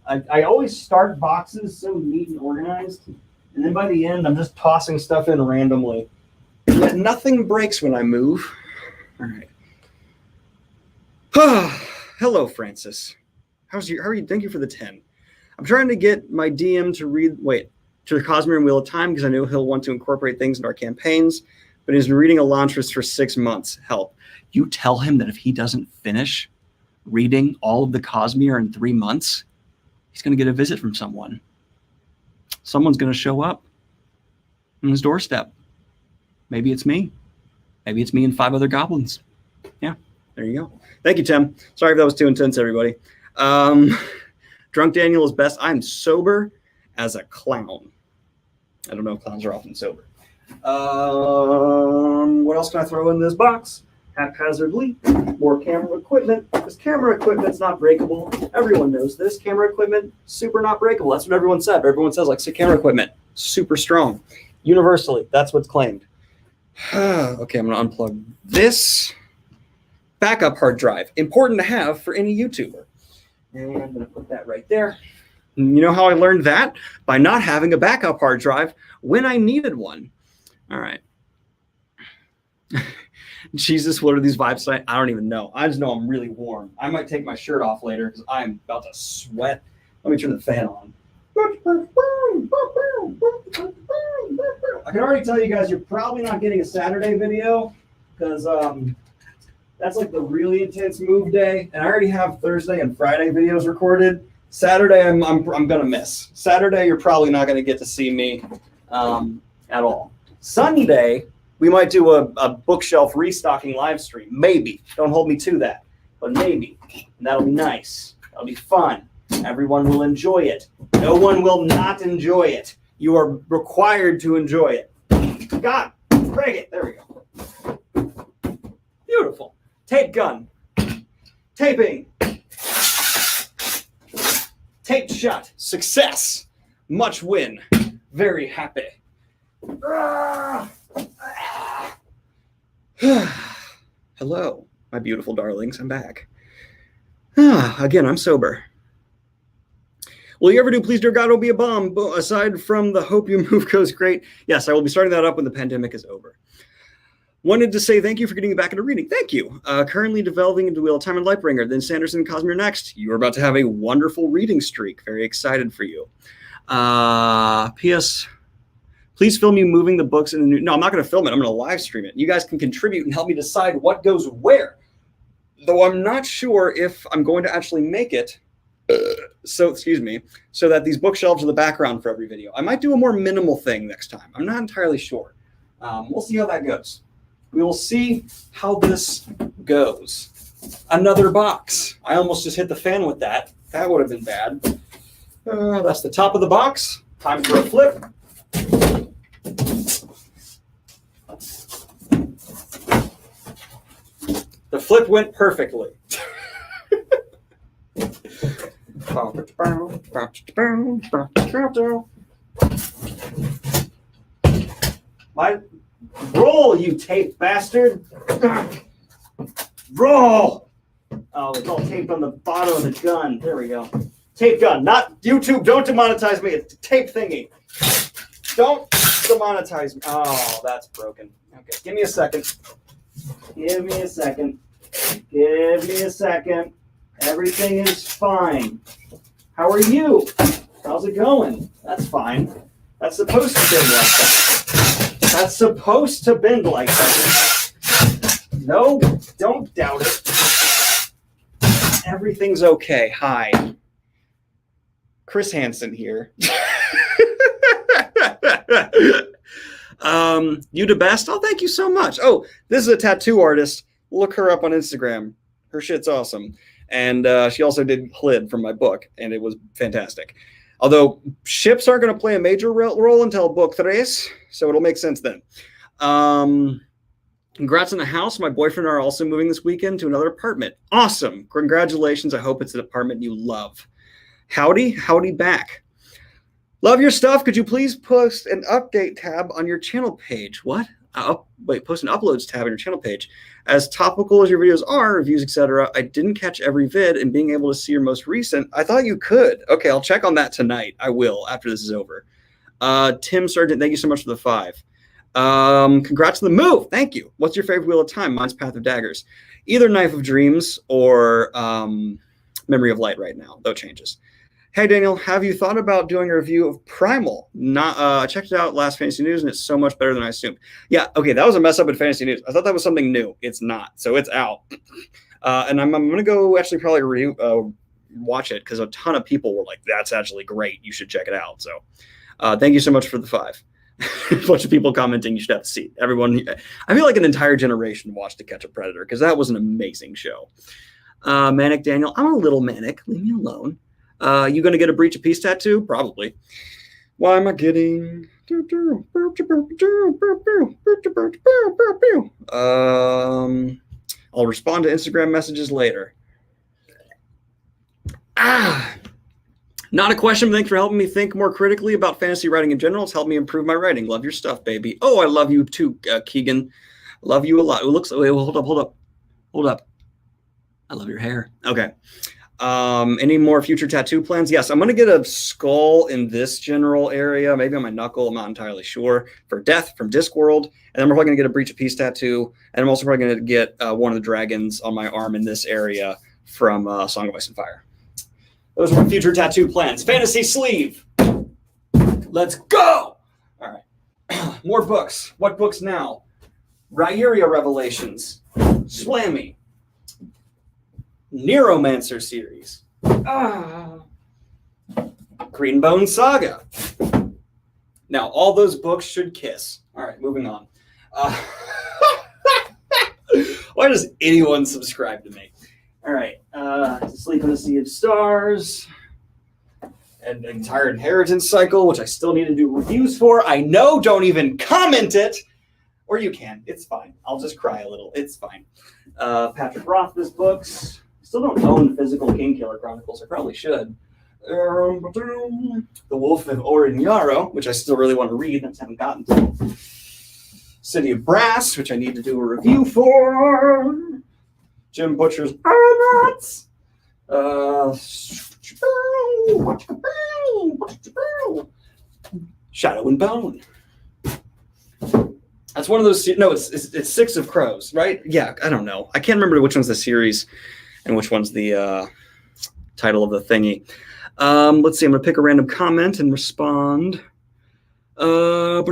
I always start boxes so neat and organized, and then by the end, I'm just tossing stuff in randomly. Yet nothing breaks when I move. All right. Hello, Francis. How are you? Thank you for the 10. I'm trying to get my DM to to the Cosmere and Wheel of Time because I know he'll want to incorporate things into our campaigns, but he's been reading Elantris for 6 months. Help. You tell him that if he doesn't finish reading all of the Cosmere in 3 months, he's going to get a visit from someone. Someone's going to show up on his doorstep. Maybe it's me. Maybe it's me and 5 other goblins. Yeah, there you go. Thank you, Tim. Sorry if that was too intense, everybody. Drunk Daniel is best. I'm sober as a clown. I don't know if clowns are often sober. What else can I throw in this box? Haphazardly, more camera equipment. This camera equipment's not breakable. Everyone knows this. Camera equipment, super not breakable. That's what everyone said. Everyone says, like, camera equipment, super strong. Universally, that's what's claimed. Okay, I'm going to unplug this. Backup hard drive. Important to have for any YouTuber. And I'm going to put that right there. And you know how I learned that? By not having a backup hard drive when I needed one. All right. Jesus, what are these vibes tonight? I don't even know. I just know I'm really warm. I might take my shirt off later because I'm about to sweat. Let me turn the fan on. I can already tell you guys you're probably not getting a Saturday video because that's like the really intense move day. And I already have Thursday and Friday videos recorded. Saturday, I'm gonna miss. Saturday, you're probably not gonna get to see me at all. Sunday, we might do a bookshelf restocking live stream. Maybe. Don't hold me to that, but maybe. And that'll be nice. That'll be fun. Everyone will enjoy it. No one will not enjoy it. You are required to enjoy it. God, break it. There we go. Beautiful. Tape gun. Taping. Taped shut. Success. Much win. Very happy. Hello, my beautiful darlings. I'm back. Again, I'm sober. Will you ever do Please Dear God Will Be a Bomb? Aside from the Hope You Move goes great. Yes, I will be starting that up when the pandemic is over. Wanted to say thank you for getting me back into reading. Thank you. Currently developing into Wheel of Time and Lightbringer. Then Sanderson and Cosmere next. You are about to have a wonderful reading streak. Very excited for you. P.S. Please film you moving the books in the new... No, I'm not going to film it. I'm going to live stream it. You guys can contribute and help me decide what goes where. Though I'm not sure if I'm going to actually make it... so that these bookshelves are the background for every video. I might do a more minimal thing next time. I'm not entirely sure. We'll see how that goes. We will see how this goes. Another box. I almost just hit the fan with that. That would have been bad. That's the top of the box. Time for a flip. The flip went perfectly. My roll, you tape bastard! Roll! Oh, it's all taped on the bottom of the gun. There we go. Tape gun, not YouTube. Don't demonetize me. It's a tape thingy. Don't demonetize me. Oh, that's broken. Okay, give me a second. Give me a second. Give me a second. Everything is fine. How are you? How's it going? That's fine. That's supposed to bend like that. That's supposed to bend like that. No, don't doubt it. Everything's okay. Hi. Chris Hansen here. You the best? Oh, thank you so much. Oh, this is a tattoo artist. Look her up on Instagram. Her shit's awesome. And she also did Hlid from my book, and it was fantastic. Although ships aren't going to play a major role until book 3, so it'll make sense then. Congrats on the house. My boyfriend and I are also moving this weekend to another apartment. Awesome. Congratulations. I hope it's an apartment you love. Howdy back. Love your stuff. Could you please post an update tab on your channel page? What? Post an uploads tab on your channel page. As topical as your videos are, reviews, etc., I didn't catch every vid, and being able to see your most recent, I thought you could. Okay, I'll check on that tonight. I will after this is over. Tim Sargent, thank you so much for the 5. Congrats on the move. Thank you. What's your favorite Wheel of Time? Mine's Path of Daggers. Either Knife of Dreams or Memory of Light right now. No changes. Hey, Daniel, have you thought about doing a review of Primal? I checked it out last Fantasy News, and it's so much better than I assumed. Yeah, okay, that was a mess up in Fantasy News. I thought that was something new. It's not, so it's out. And I'm going to go actually probably watch it because a ton of people were like, that's actually great. You should check it out. So thank you so much for the 5. A bunch of people commenting you should have to see. Everyone, I feel like an entire generation watched To Catch a Predator because that was an amazing show. Manic Daniel, I'm a little manic. Leave me alone. You gonna get a Breach of Peace tattoo? Probably. Why am I getting? I'll respond to Instagram messages later. Not a question, but thanks for helping me think more critically about fantasy writing in general. It's helped me improve my writing. Love your stuff, baby. Oh, I love you too, Keegan. Love you a lot. It looks. Wait, hold up. I love your hair. Okay. Any more future tattoo plans? Yes, I'm going to get a skull in this general area, maybe on my knuckle. I'm not entirely sure. For Death from Discworld. And then we're probably going to get a Breach of Peace tattoo. And I'm also probably going to get one of the dragons on my arm in this area from Song of Ice and Fire. Those are my future tattoo plans. Fantasy sleeve. Let's go. All right. More books. What books now? Rhyuria Revelations. Slammy. Neuromancer series. Greenbone Saga. Now, all those books should kiss. All right, moving on. Why does anyone subscribe to me? All right. Sleep in a Sea of Stars. an entire inheritance cycle, which I still need to do reviews for. I know, don't even comment it. Or you can. It's fine. I'll just cry a little. It's fine. Patrick Rothfuss books. Still don't own physical Kingkiller Chronicles. I probably should. The Wolf of Orinyaro, which I still really want to read. I just haven't gotten to. City of Brass, which I need to do a review for. Jim Butcher's Argonauts. Shadow and Bone. That's one of those. No, it's Six of Crows, right? Yeah, I don't know. I can't remember which one's the series and which one's the title of the thingy. Let's see. I'm gonna pick a random comment and respond. My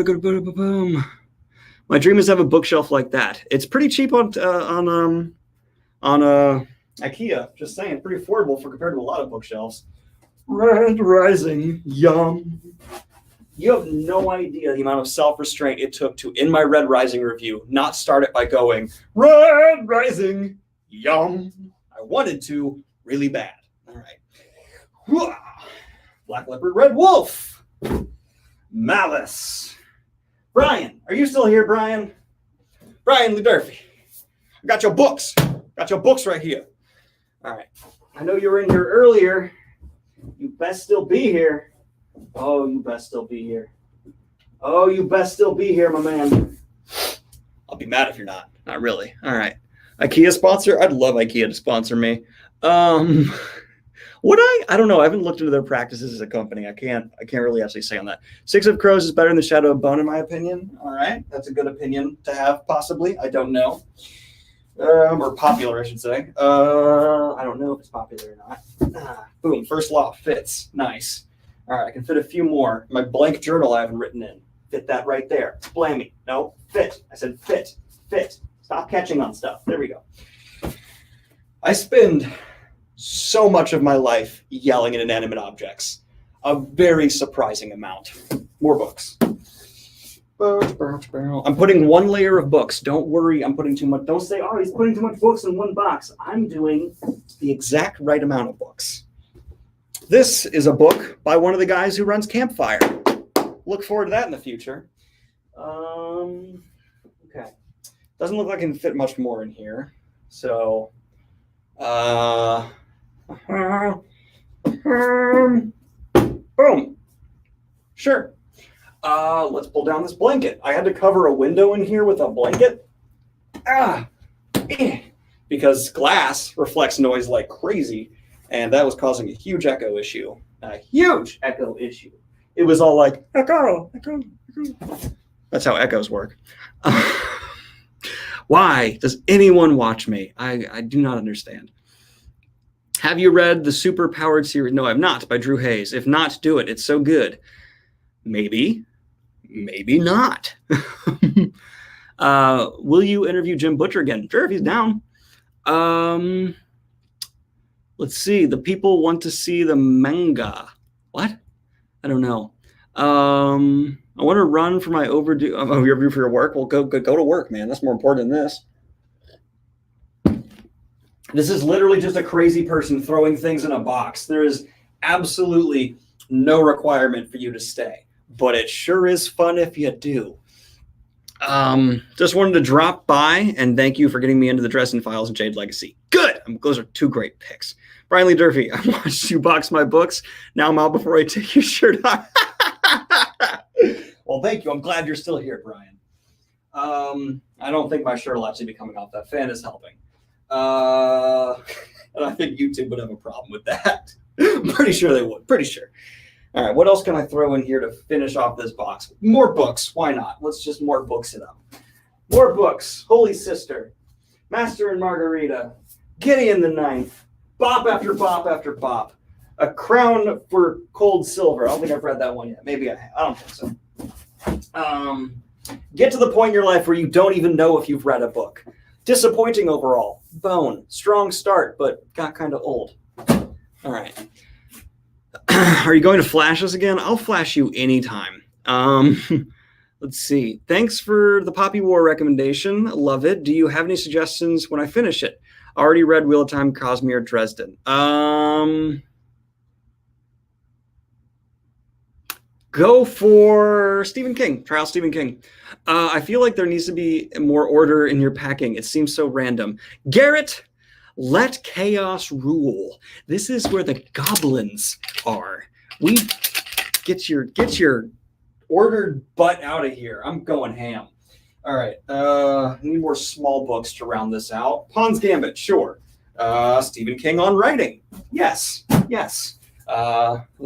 dream is to have a bookshelf like that. It's pretty cheap on IKEA. Just saying, pretty affordable for compared to a lot of bookshelves. Red Rising, yum. You have no idea the amount of self-restraint it took to, in my Red Rising review, not start it by going, Red Rising, yum. I wanted to really bad. All right. Black Leopard, Red Wolf. Malice. Brian, are you still here, Brian? Brian Lee Durfee. I got your books. Got your books right here. All right. I know you were in here earlier. You best still be here. Oh, you best still be here. Oh, you best still be here, my man. I'll be mad if you're not. Not really. All right. IKEA sponsor? I'd love IKEA to sponsor me. Would I? I don't know. I haven't looked into their practices as a company. I can't really actually say on that. Six of Crows is better than the Shadow of Bone, in my opinion. All right. That's a good opinion to have, possibly. I don't know. Or popular, I should say. I don't know if it's popular or not. Boom. First law fits. Nice. All right. I can fit a few more. My blank journal I haven't written in. Fit that right there. Blammy. No. Fit. I said fit. Fit. Stop catching on stuff. There we go. I spend so much of my life yelling at inanimate objects. A very surprising amount. More books. I'm putting one layer of books. Don't worry, I'm putting too much. Don't say, oh, he's putting too much books in one box. I'm doing the exact right amount of books. This is a book by one of the guys who runs Campfire. Look forward to that in the future. Okay. Doesn't look like I can fit much more in here. So, boom. Sure. Let's pull down this blanket. I had to cover a window in here with a blanket. Because glass reflects noise like crazy, and that was causing a huge echo issue. A huge echo issue. It was all like, echo, echo, echo. That's how echoes work. Why does anyone watch me? I do not understand. Have you read the Superpowered series? No, I've not, by Drew Hayes. If not, do it. It's so good. Maybe. Maybe not. Will you interview Jim Butcher again? Sure, if he's down. Let's see. The people want to see the manga. What? I don't know. I want to run for my overdue review for your work. Well, go to work, man. That's more important than this. This is literally just a crazy person throwing things in a box. There is absolutely no requirement for you to stay, but it sure is fun if you do. Just wanted to drop by and thank you for getting me into the Dresden Files and Jade Legacy. Good. Those are two great picks. Brian Lee Durfee, I watched you box my books. Now I'm out before I take your shirt off. Well, thank you. I'm glad you're still here, Brian. I don't think my shirt will actually be coming off. That fan is helping. And I think YouTube would have a problem with that. I'm pretty sure they would. Pretty sure. All right, what else can I throw in here to finish off this box? More books. Why not? Let's just more books it up. More books. Holy Sister. Master and Margarita. Gideon the Ninth. Bop after bop after bop. A Crown for Cold Silver. I don't think I've read that one yet. Maybe I have. I don't think so. Get to the point in your life where you don't even know if you've read a book. Disappointing overall. Bone. Strong start, but got kind of old. All right. Are you going to flash us again? I'll flash you anytime. Let's see. Thanks for the Poppy War recommendation. Love it. Do you have any suggestions when I finish it? Already read Wheel of Time, Cosmere, Dresden. Go for Stephen King. Try out Stephen King. I feel like there needs to be more order in your packing. It seems so random. Garrett, let chaos rule. This is where the goblins are. We get your ordered butt out of here. I'm going ham. All right. Need more small books to round this out. Pawn's Gambit, sure. Stephen King on writing. Yes. Let's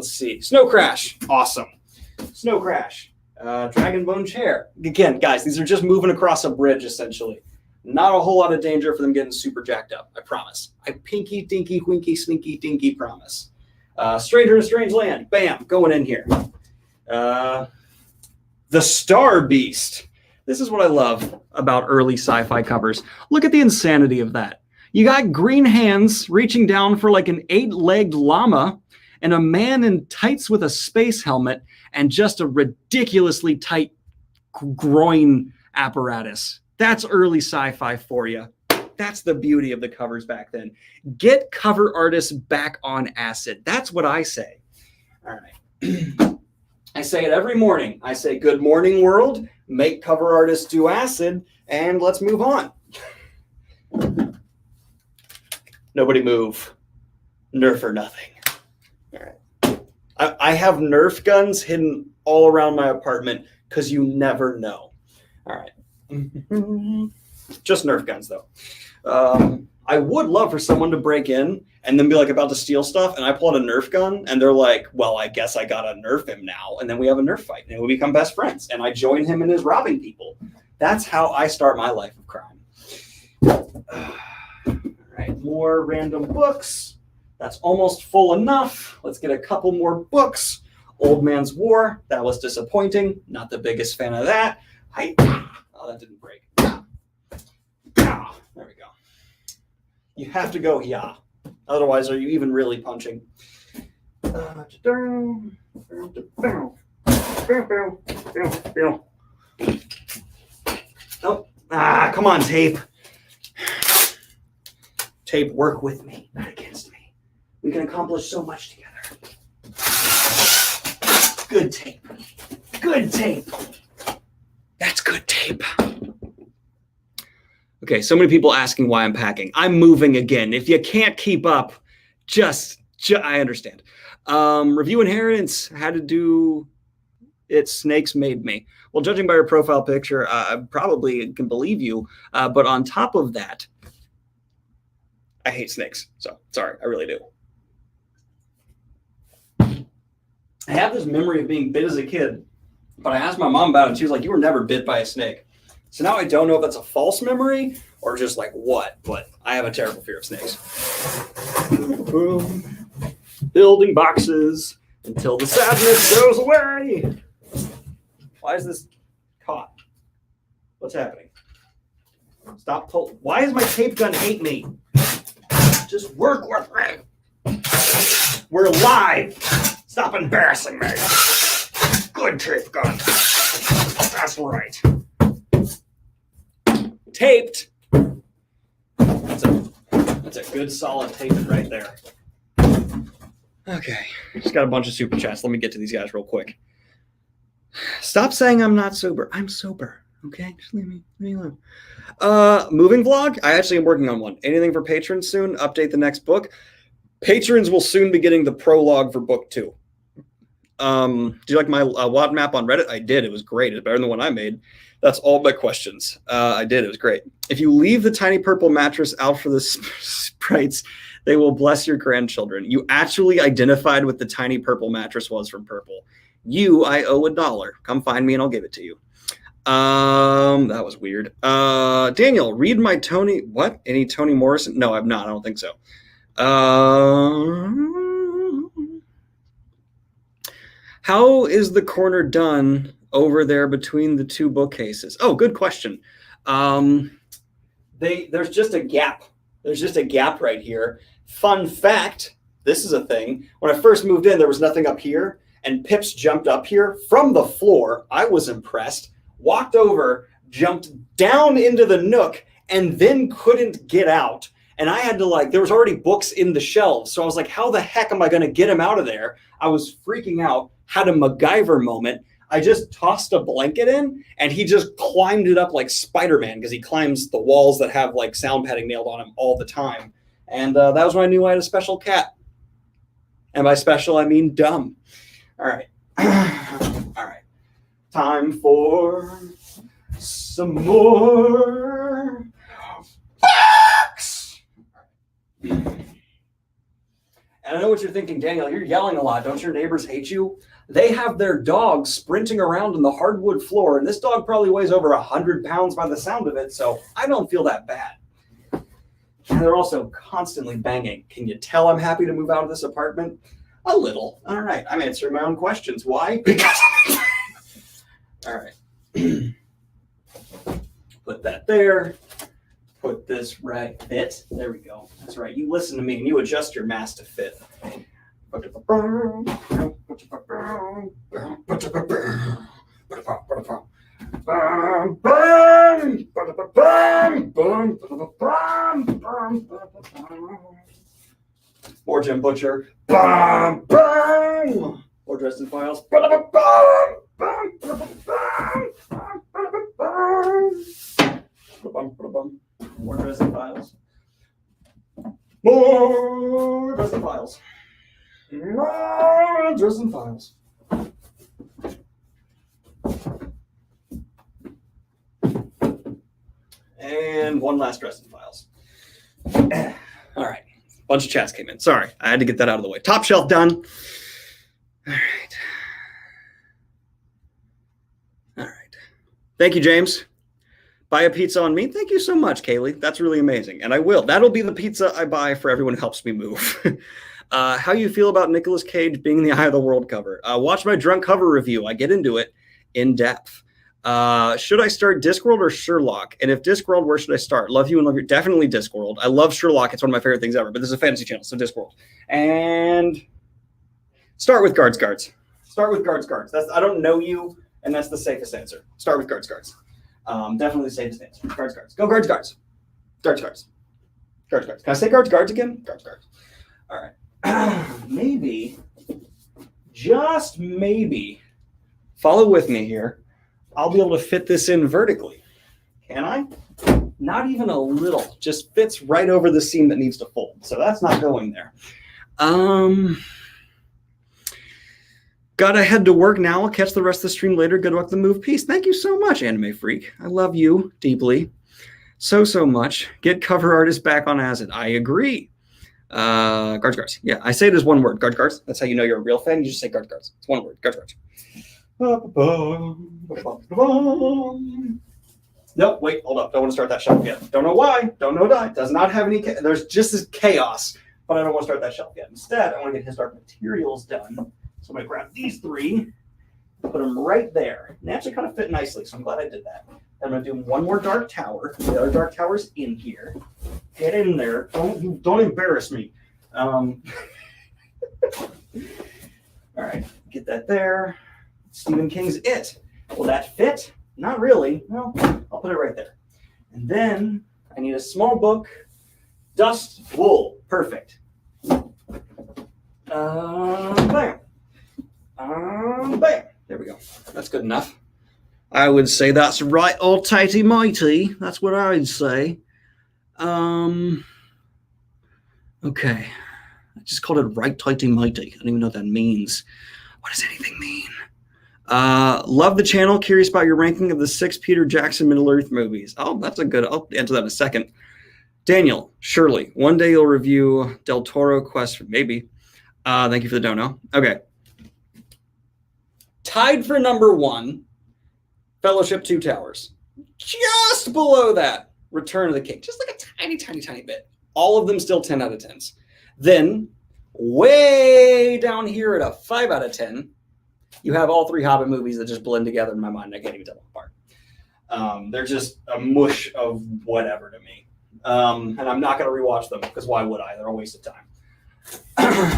see. Snow Crash. Awesome. Snow Crash. Dragonbone Chair. Again, guys, these are just moving across a bridge, essentially. Not a whole lot of danger for them getting super jacked up. I promise. I pinky, dinky, winky, sneaky, dinky promise. Stranger in a Strange Land. Bam. Going in here. The Star Beast. This is what I love about early sci-fi covers. Look at the insanity of that. You got green hands reaching down for like an 8-legged llama and a man in tights with a space helmet and just a ridiculously tight groin apparatus. That's early sci-fi for you. That's the beauty of the covers back then. Get cover artists back on acid. That's what I say. All right. I say it every morning. I say, good morning, world. Make cover artists do acid, and let's move on. Nobody move. Nerf or nothing. All right. I have Nerf guns hidden all around my apartment because you never know. All right. Just Nerf guns, though. I would love for someone to break in and then be like about to steal stuff, and I pull out a Nerf gun, and they're like, well, I guess I gotta Nerf him now. And then we have a Nerf fight, and we become best friends, and I join him in his robbing people. That's how I start my life of crime. All right, more random books. That's almost full enough. Let's get a couple more books. Old Man's War. That was disappointing. Not the biggest fan of that. Oh, that didn't break. There we go. You have to go, yeah. Otherwise, are you even really punching? Oh, come on, tape. Tape, work with me, not against me. We can accomplish so much together. Good tape. Good tape. That's good tape. Okay, so many people asking why I'm packing. I'm moving again. If you can't keep up, I understand. Review Inheritance, how to do it, Snakes Made Me. Well, judging by your profile picture, I probably can believe you. But on top of that, I hate snakes. So, sorry, I really do. I have this memory of being bit as a kid, but I asked my mom about it, and she was like, you were never bit by a snake. So now I don't know if that's a false memory or just like what, but I have a terrible fear of snakes. Building boxes until the sadness goes away. Why is this caught? What's happening? Stop. Why is my tape gun hate me? Just work with me. We're live. Stop embarrassing me. Good tape gun. That's right. Taped. That's a good solid tape right there. Okay, just got a bunch of super chats. Let me get to these guys real quick. Stop saying I'm not sober. I'm sober. Okay, just leave me alone. Moving vlog. I actually am working on one. Anything for patrons soon? Update the next book. Patrons will soon be getting the prologue for book 2. Do you like my WOD map on Reddit? I did. It was great. It's better than the one I made. That's all my questions. I did. It was great. If you leave the tiny purple mattress out for the sprites, they will bless your grandchildren. You actually identified what the tiny purple mattress was from Purple. I owe $1. Come find me and I'll give it to you. That was weird. Daniel, read my Tony. What? Any Toni Morrison? No, I've not. I don't think so. How is the corner done over there between the two bookcases? Oh, good question. There's just a gap. There's just a gap right here. Fun fact, this is a thing. When I first moved in, there was nothing up here, and Pips jumped up here from the floor. I was impressed. Walked over, jumped down into the nook, and then couldn't get out. And I had to like, there was already books in the shelves. So I was like, how the heck am I going to get him out of there? I was freaking out, had a MacGyver moment. I just tossed a blanket in and he just climbed it up like Spider-Man because he climbs the walls that have like sound padding nailed on him all the time. And that was when I knew I had a special cat. And by special, I mean dumb. All right. All right. Time for some more facts. And I know what you're thinking, Daniel, you're yelling a lot. Don't your neighbors hate you? They have their dog sprinting around on the hardwood floor, and this dog probably weighs over 100 pounds by the sound of it, so I don't feel that bad. And they're also constantly banging. Can you tell I'm happy to move out of this apartment? A little. All right, I'm answering my own questions. Why? Because... All right. Put that there. Put this right fit. There we go. That's right. You listen to me and you adjust your mask to fit. More Jim Butcher. More Dresden Files. More Dresden Files. More Dresden Files. More Dresden Files. And one last Dresden Files. All right. Bunch of chats came in. Sorry. I had to get that out of the way. Top shelf done. All right. All right. Thank you, James. Buy a pizza on me. Thank you so much, Kaylee. That's really amazing. And I will. That'll be the pizza I buy for everyone who helps me move. How you feel about Nicolas Cage being the Eye of the World cover? Watch my drunk cover review. I get into it in depth. Should I start Discworld or Sherlock? And if Discworld, where should I start? Love you and love you. Definitely Discworld. I love Sherlock. It's one of my favorite things ever. But this is a fantasy channel, so Discworld. And start with Guards. Start with Guards. That's, I don't know you, and that's the safest answer. Start with Guards. Definitely the safest answer. Guards. Go Guards. Guards. Can I say Guards again? Guards. All right. Maybe, just maybe, follow with me here. I'll be able to fit this in vertically. Can I? Not even a little. Just fits right over the seam that needs to fold. So that's not going there. Gotta head to work now. I'll catch the rest of the stream later. Good luck with the move. Peace. Thank you so much, Anime Freak. I love you deeply. So much. Get cover artist back on Acid. I agree. Guards. Yeah, I say it as one word. Guards. That's how you know you're a real fan. You just say Guards. It's one word. Guards. Nope, wait, hold up. Don't want to start that shelf yet. Don't know why. Don't know why. Does not have any. There's just this chaos, but I don't want to start that shelf yet. Instead, I want to get his dark materials done. So I'm going to grab these three, put them right there. And they actually kind of fit nicely, so I'm glad I did that. I'm going to do one more Dark Tower. The other Dark Tower's in here. Get in there. Don't embarrass me. All right, get that there. Stephen King's It. Will that fit? Not really. Well, I'll put it right there. And then I need a small book. Dust, wool. Perfect. Bam. Bam. There we go. That's good enough. I would say that's right old tighty mighty. That's what I would say. Okay. I just called it right tighty mighty. I don't even know what that means. What does anything mean? Love the channel. Curious about your ranking of the 6 Peter Jackson Middle-earth movies. Oh, that's a good. I'll answer that in a second. Daniel, surely one day you'll review Del Toro Quest. Maybe. Thank you for the dono. Okay. Tied for number 1, Fellowship 2 Towers. Just below that, Return of the King. Just like a tiny bit. All of them still 10 out of 10s. Then, way down here at a 5 out of 10, you have all 3 Hobbit movies that just blend together in my mind. I can't even tell them apart. They're just a mush of whatever to me. And I'm not going to rewatch them because why would I? They're a waste of time.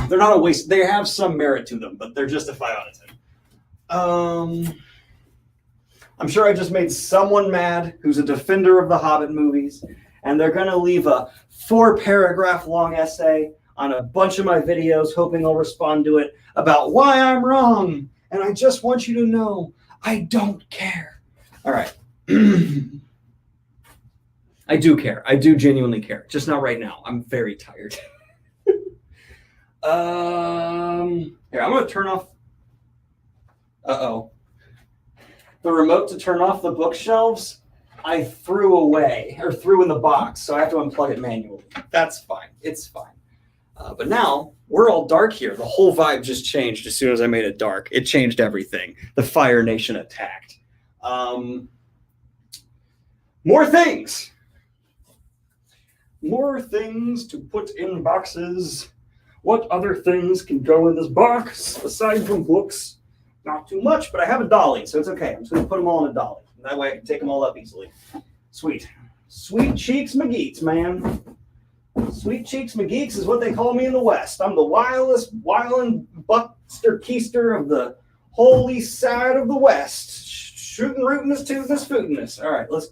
They're not a waste. They have some merit to them, but they're just a 5 out of 10. I'm sure I just made someone mad who's a defender of the Hobbit movies, and they're going to leave a 4-paragraph long essay on a bunch of my videos, hoping I'll respond to it about why I'm wrong. And I just want you to know, I don't care. All right. I do care. I do genuinely care. Just not right now. I'm very tired. Here, I'm going to turn off. Uh-oh. The remote to turn off the bookshelves, I threw away, or threw in the box, so I have to unplug it manually. That's fine. It's fine. But now, we're all dark here. The whole vibe just changed as soon as I made it dark. It changed everything. The Fire Nation attacked. More things. More things to put in boxes. What other things can go in this box aside from books? Not too much, but I have a dolly, so it's okay. I'm just going to put them all in a dolly. That way I can take them all up easily. Sweet. Sweet Cheeks McGeeks, man. Sweet Cheeks McGeeks is what they call me in the West. I'm the wildest, wildin' buckster keister of the whole east side of the West. Shootin', rootin'est, tootin'est, footin'est. All right, let's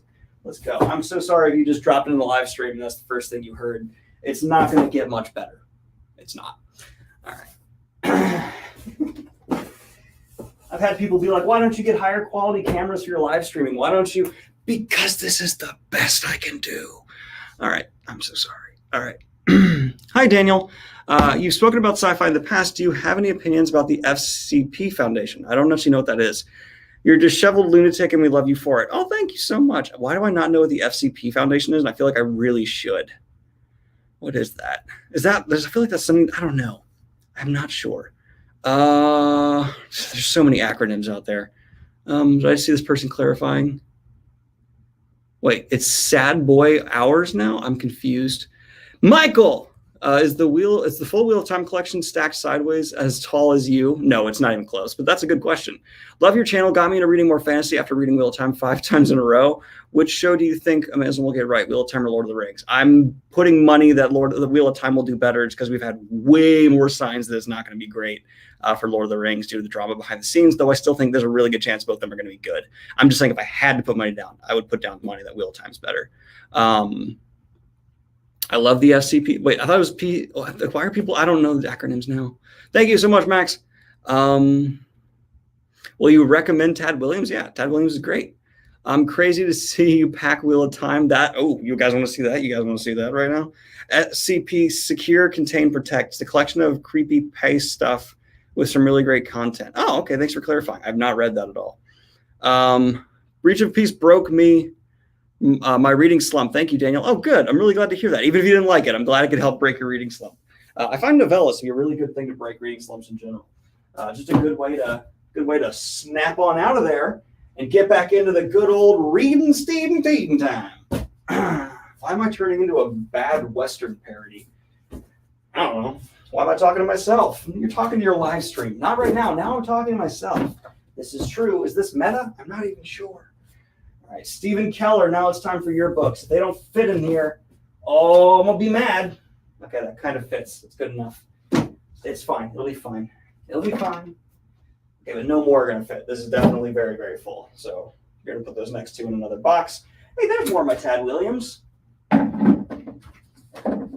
go. I'm so sorry if you just dropped into the live stream and that's the first thing you heard. It's not going to get much better. It's not. All right. I've had people be like, why don't you get higher quality cameras for your live streaming? Why don't you? Because this is the best I can do. All right. I'm so sorry. All right. Hi, Daniel. You've spoken about sci-fi in the past. Do you have any opinions about the FCP Foundation? I don't actually know what that is. You're a disheveled lunatic and we love you for it. Oh, thank you so much. Why do I not know what the FCP Foundation is? And I feel like I really should. What is that? I feel like that's something, I don't know. I'm not sure. There's so many acronyms out there. Did I see this person clarifying? Wait, it's Sad Boy Hours now? I'm confused. Michael, is the full Wheel of Time collection stacked sideways as tall as you? No, it's not even close, but that's a good question. Love your channel. Got me into reading more fantasy after reading Wheel of Time 5 times in a row. Which show do you think Amazon will get right, Wheel of Time or Lord of the Rings? I'm putting money that the Wheel of Time will do better. It's because we've had way more signs that it's not going to be great for Lord of the Rings due to the drama behind the scenes, though I still think there's a really good chance both of them are going to be good. I'm just saying if I had to put money down, I would put down money that Wheel of Time's better. I love the SCP. Wait, I thought it was P. Why are people? I don't know the acronyms now. Thank you so much, Max. Will you recommend Tad Williams? Yeah, Tad Williams is great. I'm crazy to see you pack Wheel of Time. You guys want to see that? You guys want to see that right now? SCP Secure, Contain, Protect. It's a collection of creepy paste stuff with some really great content. Oh, okay. Thanks for clarifying. I've not read that at all. Breach of Peace broke me. My reading slump. Thank you, Daniel. Oh, good. I'm really glad to hear that. Even if you didn't like it, I'm glad I could help break your reading slump. I find novellas to be a really good thing to break reading slumps in general. Just a good way to snap on out of there and get back into the good old reading, Stephen feeding time. Why am I turning into a bad Western parody? I don't know. Why am I talking to myself? You're talking to your live stream. Not right now. Now I'm talking to myself. This is true. Is this meta? I'm not even sure. All right, Stephen Keller, now it's time for your books. If they don't fit in here, I'm going to be mad. Okay, that kind of fits. It's good enough. It's fine. It'll be fine. It'll be fine. Okay, but no more are going to fit. This is definitely very, very full. So you're going to put those next two in another box. Hey, there's more of my Tad Williams.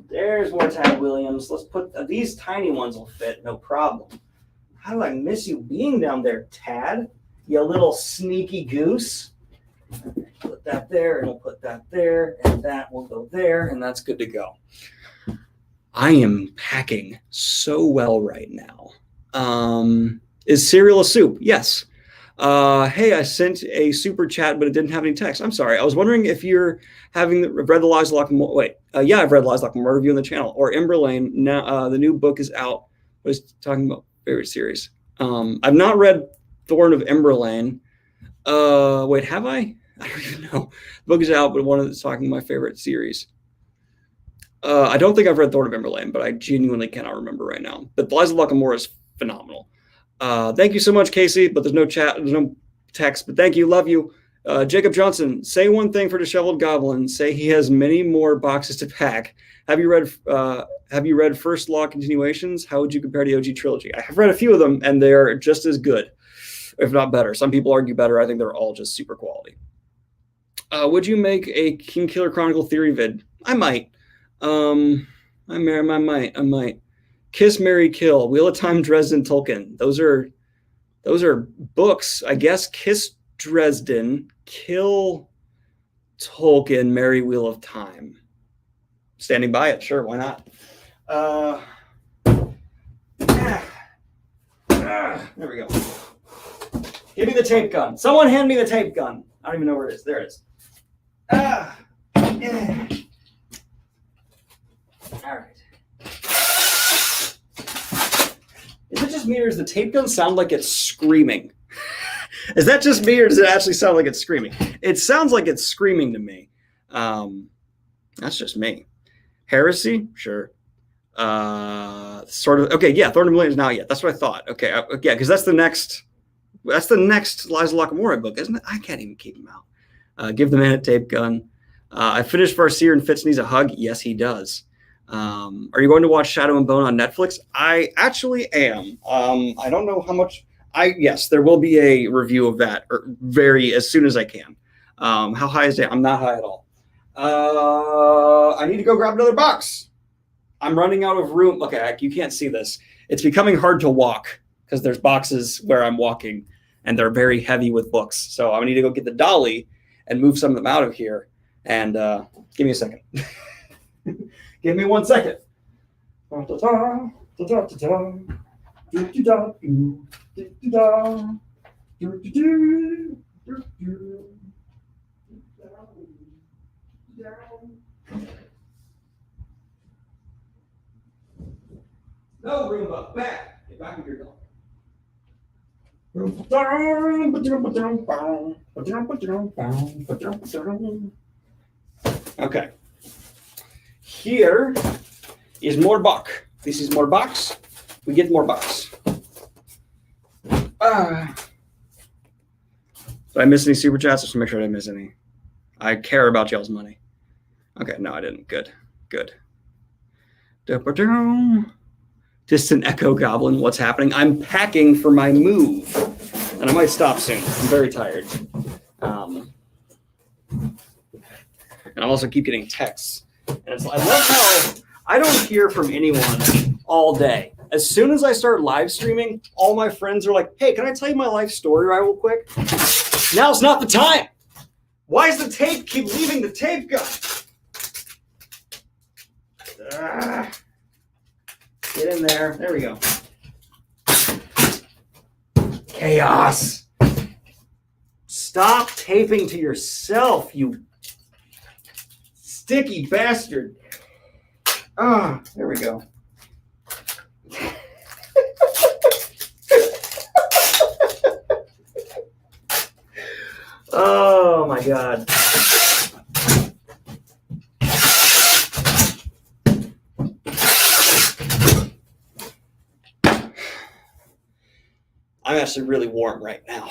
There's more Tad Williams. Let's put these tiny ones will fit, no problem. How do I miss you being down there, Tad? You little sneaky goose. Put that there, and we'll put that there, and that will go there, and that's good to go. I am packing so well right now. Is cereal a soup? Yes. Hey, I sent a super chat, but it didn't have any text. I'm sorry. I was wondering if you're read the Lies of Locke. Yeah, I've read Lies of Locke More review on the channel. Or Emberlane. Now the new book is out. What is talking about? Favorite series. I've not read Thorn of Emberlane. Wait, have I? I don't even know. The book is out, but one of it's talking my favorite series. I don't think I've read Thorn of Emberlane, but I genuinely cannot remember right now. But The Lies of Locke More is phenomenal. Thank you so much, Casey. But there's no chat, there's no text. But thank you, love you. Jacob Johnson, say one thing for Disheveled Goblin. Say he has many more boxes to pack. Have you read First Law continuations? How would you compare the OG trilogy? I have read a few of them, and they are just as good, if not better. Some people argue better. I think they're all just super quality. Would you make a King Killer Chronicle theory vid? I might. I might. Kiss, Marry, Kill, Wheel of Time, Dresden, Tolkien. Those are books, I guess. Kiss Dresden, Kill Tolkien, Marry Wheel of Time. Standing by it, sure, why not? There we go. Give me the tape gun. Someone hand me the tape gun. I don't even know where it is. There it is. All right. Is it just me or does the tape gun sound like it's screaming? Is that just me or does it actually sound like it's screaming? It sounds like it's screaming to me. That's just me. Heresy? Sure. Sort of. Okay, yeah, Thorn of Millennium is not yet. That's what I thought. Okay, yeah, because that's the next Liza Lockamore book, isn't it? I can't even keep him out. Give the man a tape gun. I finished Farseer and Fitz needs a hug. Yes, he does. Are you going to watch Shadow and Bone on Netflix? I actually am. I don't know how much. Yes, there will be a review of that as soon as I can. How high is it? I'm not high at all. I need to go grab another box. I'm running out of room. Okay, you can't see this. It's becoming hard to walk because there's boxes where I'm walking and they're very heavy with books. So I need to go get the dolly and move some of them out of here. And give me a second. Give me 1 second. No, Roomba, back. Get back with your dog. Okay. Here is more buck. This is more box. We get more box. Did I miss any super chats? Just to make sure I didn't miss any. I care about y'all's money. Okay, no, I didn't. Good. Distant Echo Goblin, what's happening? I'm packing for my move. And I might stop soon. I'm very tired. And I also keep getting texts. And I love how I don't hear from anyone all day. As soon as I start live streaming, all my friends are like, hey, can I tell you my life story real quick? Now's not the time. Why does the tape keep leaving the tape gun? Get in there. There we go. Chaos. Stop taping to yourself, you sticky bastard. There we go. Oh my God. I'm actually really warm right now.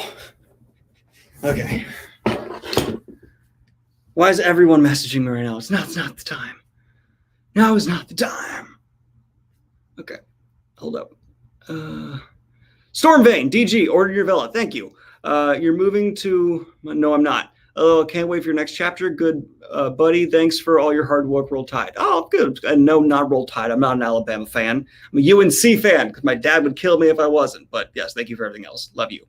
Okay. Why is everyone messaging me right now? It's not the time. Now is not the time. Okay. Hold up. Stormvane, DG, order your villa. Thank you. You're moving to... No, I'm not. Oh, can't wait for your next chapter. Good, buddy. Thanks for all your hard work. Roll Tide. Oh, good. And no, not Roll Tide. I'm not an Alabama fan. I'm a UNC fan because my dad would kill me if I wasn't. But yes, thank you for everything else. Love you.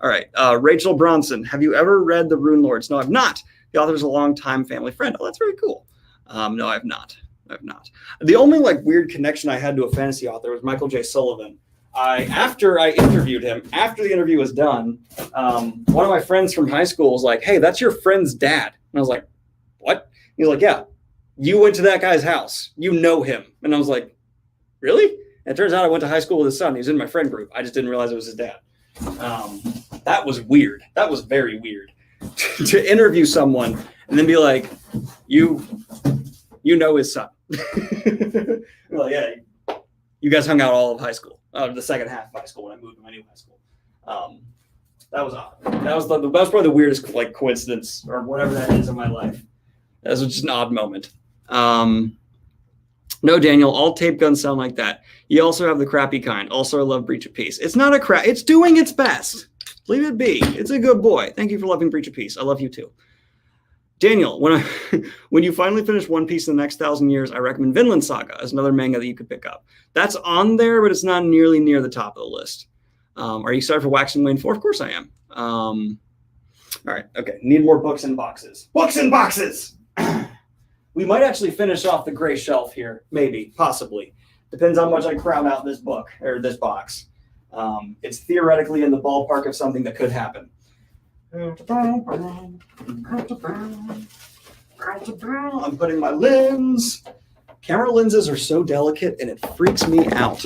All right. Rachel Bronson. Have you ever read The Rune Lords? No, I've not. The author's a longtime family friend. Oh, that's very cool. No, I've not. The only weird connection I had to a fantasy author was Michael J. Sullivan. After I interviewed him, after the interview was done, one of my friends from high school was like, hey, that's your friend's dad. And I was like, what? He's like, yeah, you went to that guy's house. You know him. And I was like, really? And it turns out I went to high school with his son. He was in my friend group. I just didn't realize it was his dad. That was weird. That was very weird to interview someone and then be like, you know his son. Well, yeah, you guys hung out all of high school. The second half of high school when I moved to my new high school. That was odd. That was probably the weirdest coincidence or whatever that is in my life. That was just an odd moment. No, Daniel, all tape guns sound like that. You also have the crappy kind. Also, I love Breach of Peace. It's not a crap. It's doing its best. Leave it be. It's a good boy. Thank you for loving Breach of Peace. I love you too. Daniel, when you finally finish One Piece in the next 1,000 years, I recommend Vinland Saga as another manga that you could pick up. That's on there, but it's not nearly near the top of the list. Are you excited for Wax and Wayne 4? Of course I am. All right, okay. Need more books in boxes. Books in boxes! We might actually finish off the gray shelf here. Maybe, possibly. Depends how much I crowd out this book, or this box. It's theoretically in the ballpark of something that could happen. I'm putting my lens. Camera lenses are so delicate and it freaks me out.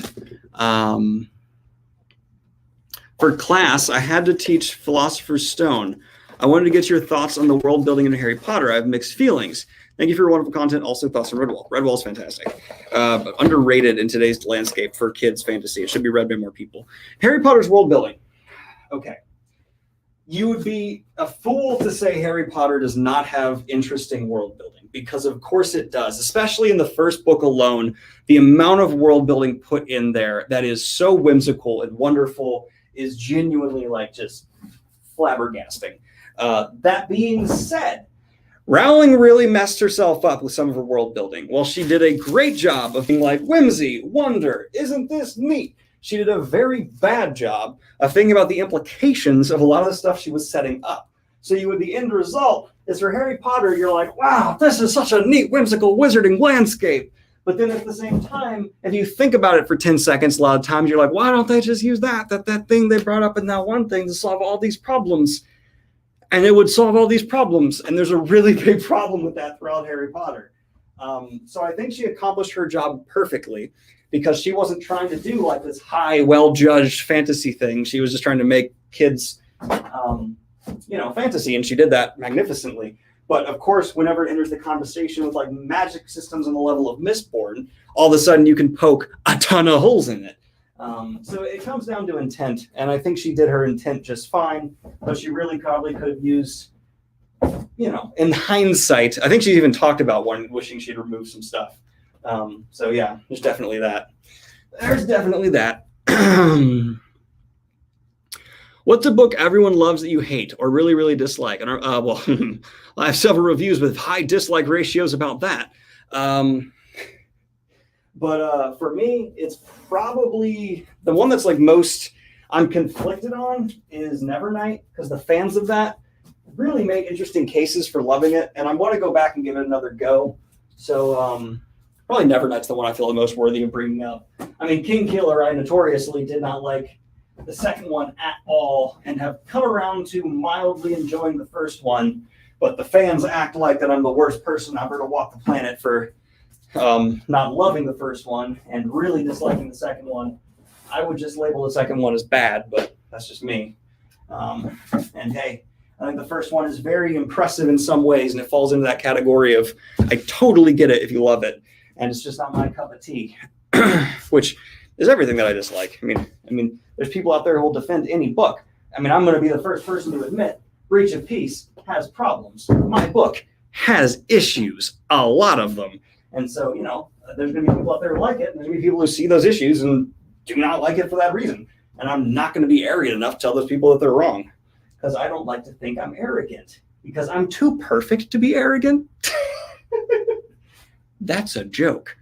For class, I had to teach Philosopher's Stone. I wanted to get your thoughts on the world building in Harry Potter. I have mixed feelings. Thank you for your wonderful content. Also, thoughts on Redwall. Redwall is fantastic. Underrated in today's landscape for kids' fantasy. It should be read by more people. Harry Potter's world building. Okay. You would be a fool to say Harry Potter does not have interesting world building, because of course it does, especially in the first book alone. The amount of world building put in there that is so whimsical and wonderful is genuinely like just flabbergasting. That being said, Rowling really messed herself up with some of her world building. While she did a great job of being like, whimsy, wonder, isn't this neat? She did a very bad job of thinking about the implications of a lot of the stuff she was setting up. So the end result is for Harry Potter, you're like, wow, this is such a neat, whimsical, wizarding landscape. But then at the same time, if you think about it for 10 seconds, a lot of times you're like, why don't they just use that thing they brought up in that one thing to solve all these problems? And it would solve all these problems. And there's a really big problem with that throughout Harry Potter. So I think she accomplished her job perfectly, because she wasn't trying to do like this high, well-judged fantasy thing. She was just trying to make kids, fantasy, and she did that magnificently. But of course, whenever it enters the conversation with like magic systems on the level of Mistborn, all of a sudden you can poke a ton of holes in it. So it comes down to intent, and I think she did her intent just fine, but she really probably could have used, in hindsight, I think she even talked about wishing she'd removed some stuff. So yeah, there's definitely that. What's a book everyone loves that you hate or really, really dislike? And I have several reviews with high dislike ratios about that. But for me, it's probably the one that's like most I'm conflicted on is Nevernight, because the fans of that really make interesting cases for loving it, and I want to go back and give it another go. So probably Nevernight's the one I feel the most worthy of bringing up. I mean, Kingkiller, I notoriously did not like the second one at all, and have come around to mildly enjoying the first one, but the fans act like that I'm the worst person ever to walk the planet for not loving the first one and really disliking the second one. I would just label the second one as bad, but that's just me. And hey, I think the first one is very impressive in some ways, and it falls into that category of I totally get it if you love it, and it's just not my cup of tea, which is everything that I dislike. I mean, there's people out there who will defend any book. I mean, I'm going to be the first person to admit Breach of Peace has problems. My book has issues, a lot of them. And so, there's going to be people out there who like it, and there's going to be people who see those issues and do not like it for that reason. And I'm not going to be arrogant enough to tell those people that they're wrong, because I don't like to think I'm arrogant, because I'm too perfect to be arrogant. That's a joke.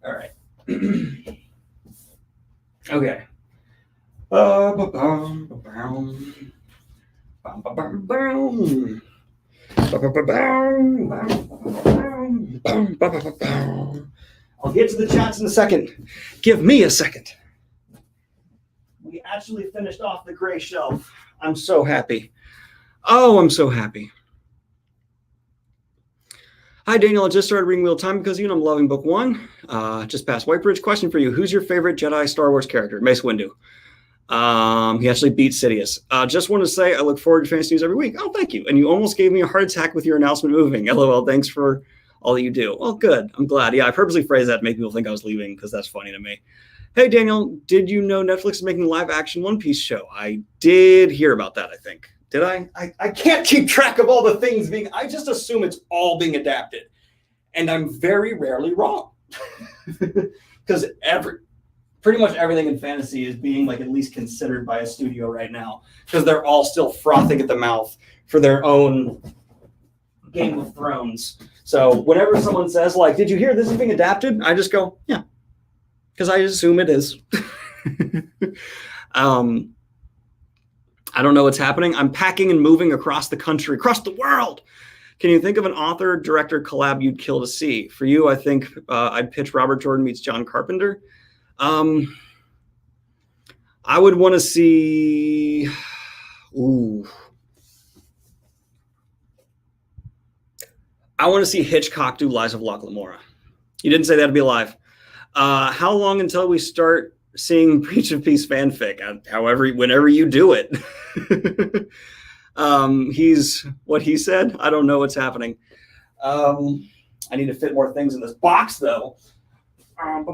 All right. Okay. I'll get to the chats in a second. Give me a second. We actually finished off the gray shelf. I'm so happy. Oh, I'm so happy. Hi, Daniel. I just started reading Wheel of Time because I'm loving book 1. Just past Whitebridge. Question for you. Who's your favorite Jedi Star Wars character? Mace Windu. He actually beat Sidious. Just want to say I look forward to fantasy news every week. Oh, thank you. And you almost gave me a heart attack with your announcement moving. LOL. Thanks for all that you do. Well, good. I'm glad. Yeah, I purposely phrased that to make people think I was leaving, because that's funny to me. Hey, Daniel, did you know Netflix is making a live action One Piece show? I did hear about that, I think. Did I? I can't keep track of all the things I just assume it's all being adapted. And I'm very rarely wrong. Because pretty much everything in fantasy is being like at least considered by a studio right now, because they're all still frothing at the mouth for their own Game of Thrones. So whenever someone says, like, did you hear this is being adapted? I just go, yeah, because I assume it is. I don't know what's happening. I'm packing and moving across the country, across the world. Can you think of an author, director collab you'd kill to see? For you, I think I'd pitch Robert Jordan meets John Carpenter. I would want to see. Ooh. I want to see Hitchcock do Lies of Locke Lamora. You didn't say that'd be live. How long until we start seeing Breach of Peace fanfic? However, whenever you do it. He's what he said. I don't know what's happening. I need to fit more things in this box, though. Let's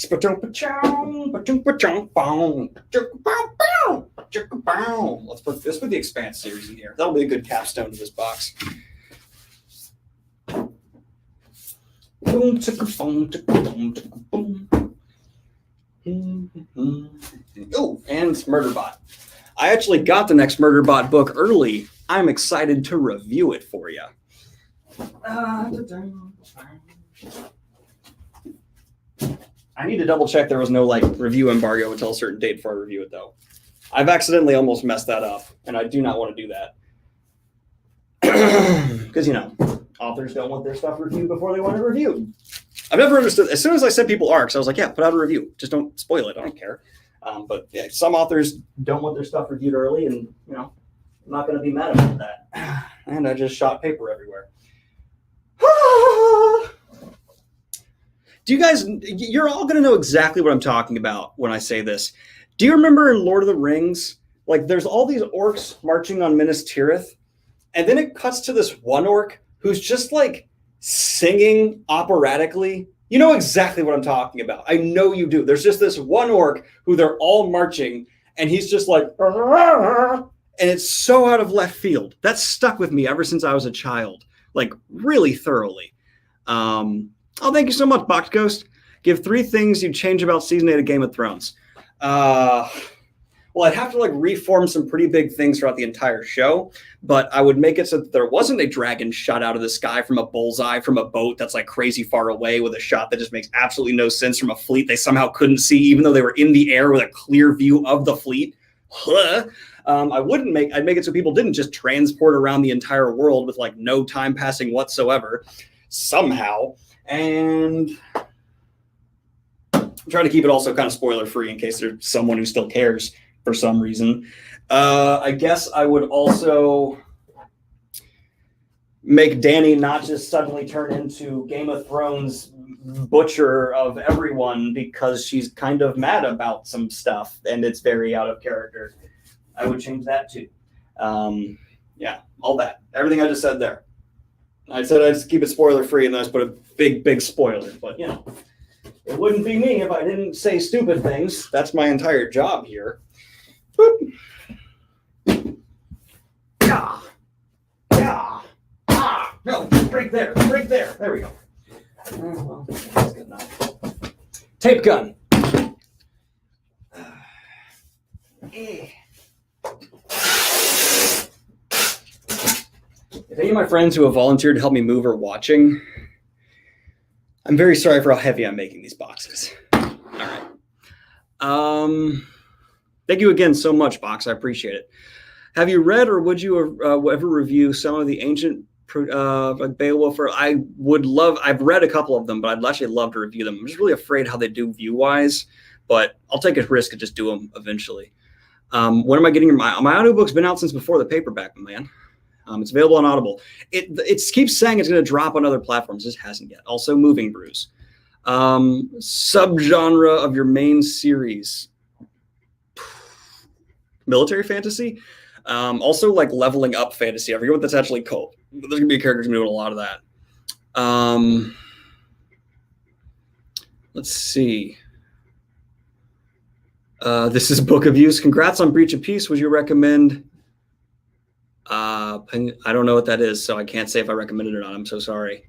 put the Expanse series in here. That'll be a good capstone to this box. Oh, and Murderbot. I actually got the next Murderbot book early. I'm excited to review it for you. I need to double check there was no like review embargo until a certain date before I review it, though. I've accidentally almost messed that up, and I do not want to do that. Because, you know, authors don't want their stuff reviewed before they want it reviewed. I've never understood. As soon as I said people arcs, I was like, yeah, put out a review. Just don't spoil it. I don't care. But yeah, some authors don't want their stuff reviewed early, and, you know, I'm not going to be mad about that. And I just shot paper everywhere. Do you guys, you're all going to know exactly what I'm talking about when I say this. Do you remember in Lord of the Rings, like there's all these orcs marching on Minas Tirith, and then it cuts to this one orc who's just like singing operatically? You know exactly what I'm talking about. I know you do. There's just this one orc who they're all marching, and he's just like, and it's so out of left field. That's stuck with me ever since I was a child, like really thoroughly. Oh, thank you so much, Box Ghost. Give 3 things you'd change about season 8 of Game of Thrones. Well, I'd have to like reform some pretty big things throughout the entire show, but I would make it so that there wasn't a dragon shot out of the sky from a bullseye from a boat that's like crazy far away with a shot that just makes absolutely no sense from a fleet they somehow couldn't see, even though they were in the air with a clear view of the fleet. I'd make it so people didn't just transport around the entire world with like no time passing whatsoever somehow. And I'm trying to keep it also kind of spoiler free in case there's someone who still cares for some reason. I guess I would also make Dany not just suddenly turn into Game of Thrones butcher of everyone because she's kind of mad about some stuff and it's very out of character. I would change that too. Yeah, all that. Everything I just said there. I said I'd just keep it spoiler free and then I just put a big spoiler. But, you know, it wouldn't be me if I didn't say stupid things. That's my entire job here. Boop. Yeah. Yeah. Ah. No, break there. Break there. There we go. Well, that's good enough. Tape gun. If any of my friends who have volunteered to help me move are watching, I'm very sorry for how heavy I'm making these boxes. All right. Thank you again so much, Box. I appreciate it. Have you read or would you ever review some of the ancient like Beowulf? I've read a couple of them, but I'd actually love to review them. I'm just really afraid how they do view-wise, but I'll take a risk and just do them eventually. When am I getting my audiobook's been out since before the paperback, man. It's available on Audible. It keeps saying it's going to drop on other platforms. This hasn't yet. Also, Moving Brews. Subgenre of your main series. Military fantasy. Also, like leveling up fantasy. I forget what that's actually called. There's going to be a character who's doing a lot of that. Let's see. This is Book of Use. Congrats on Breach of Peace. Would you recommend... I don't know what that is, so I can't say if I recommend it or not. I'm so sorry.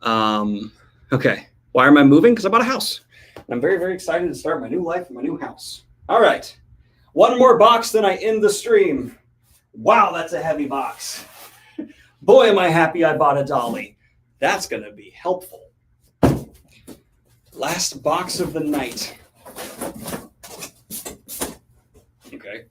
Okay. Why am I moving? Because I bought a house. And I'm very, very excited to start my new life in my new house. All right. One more box, then I end the stream. Wow, that's a heavy box. Boy, am I happy I bought a dolly. That's going to be helpful. Last box of the night. Okay.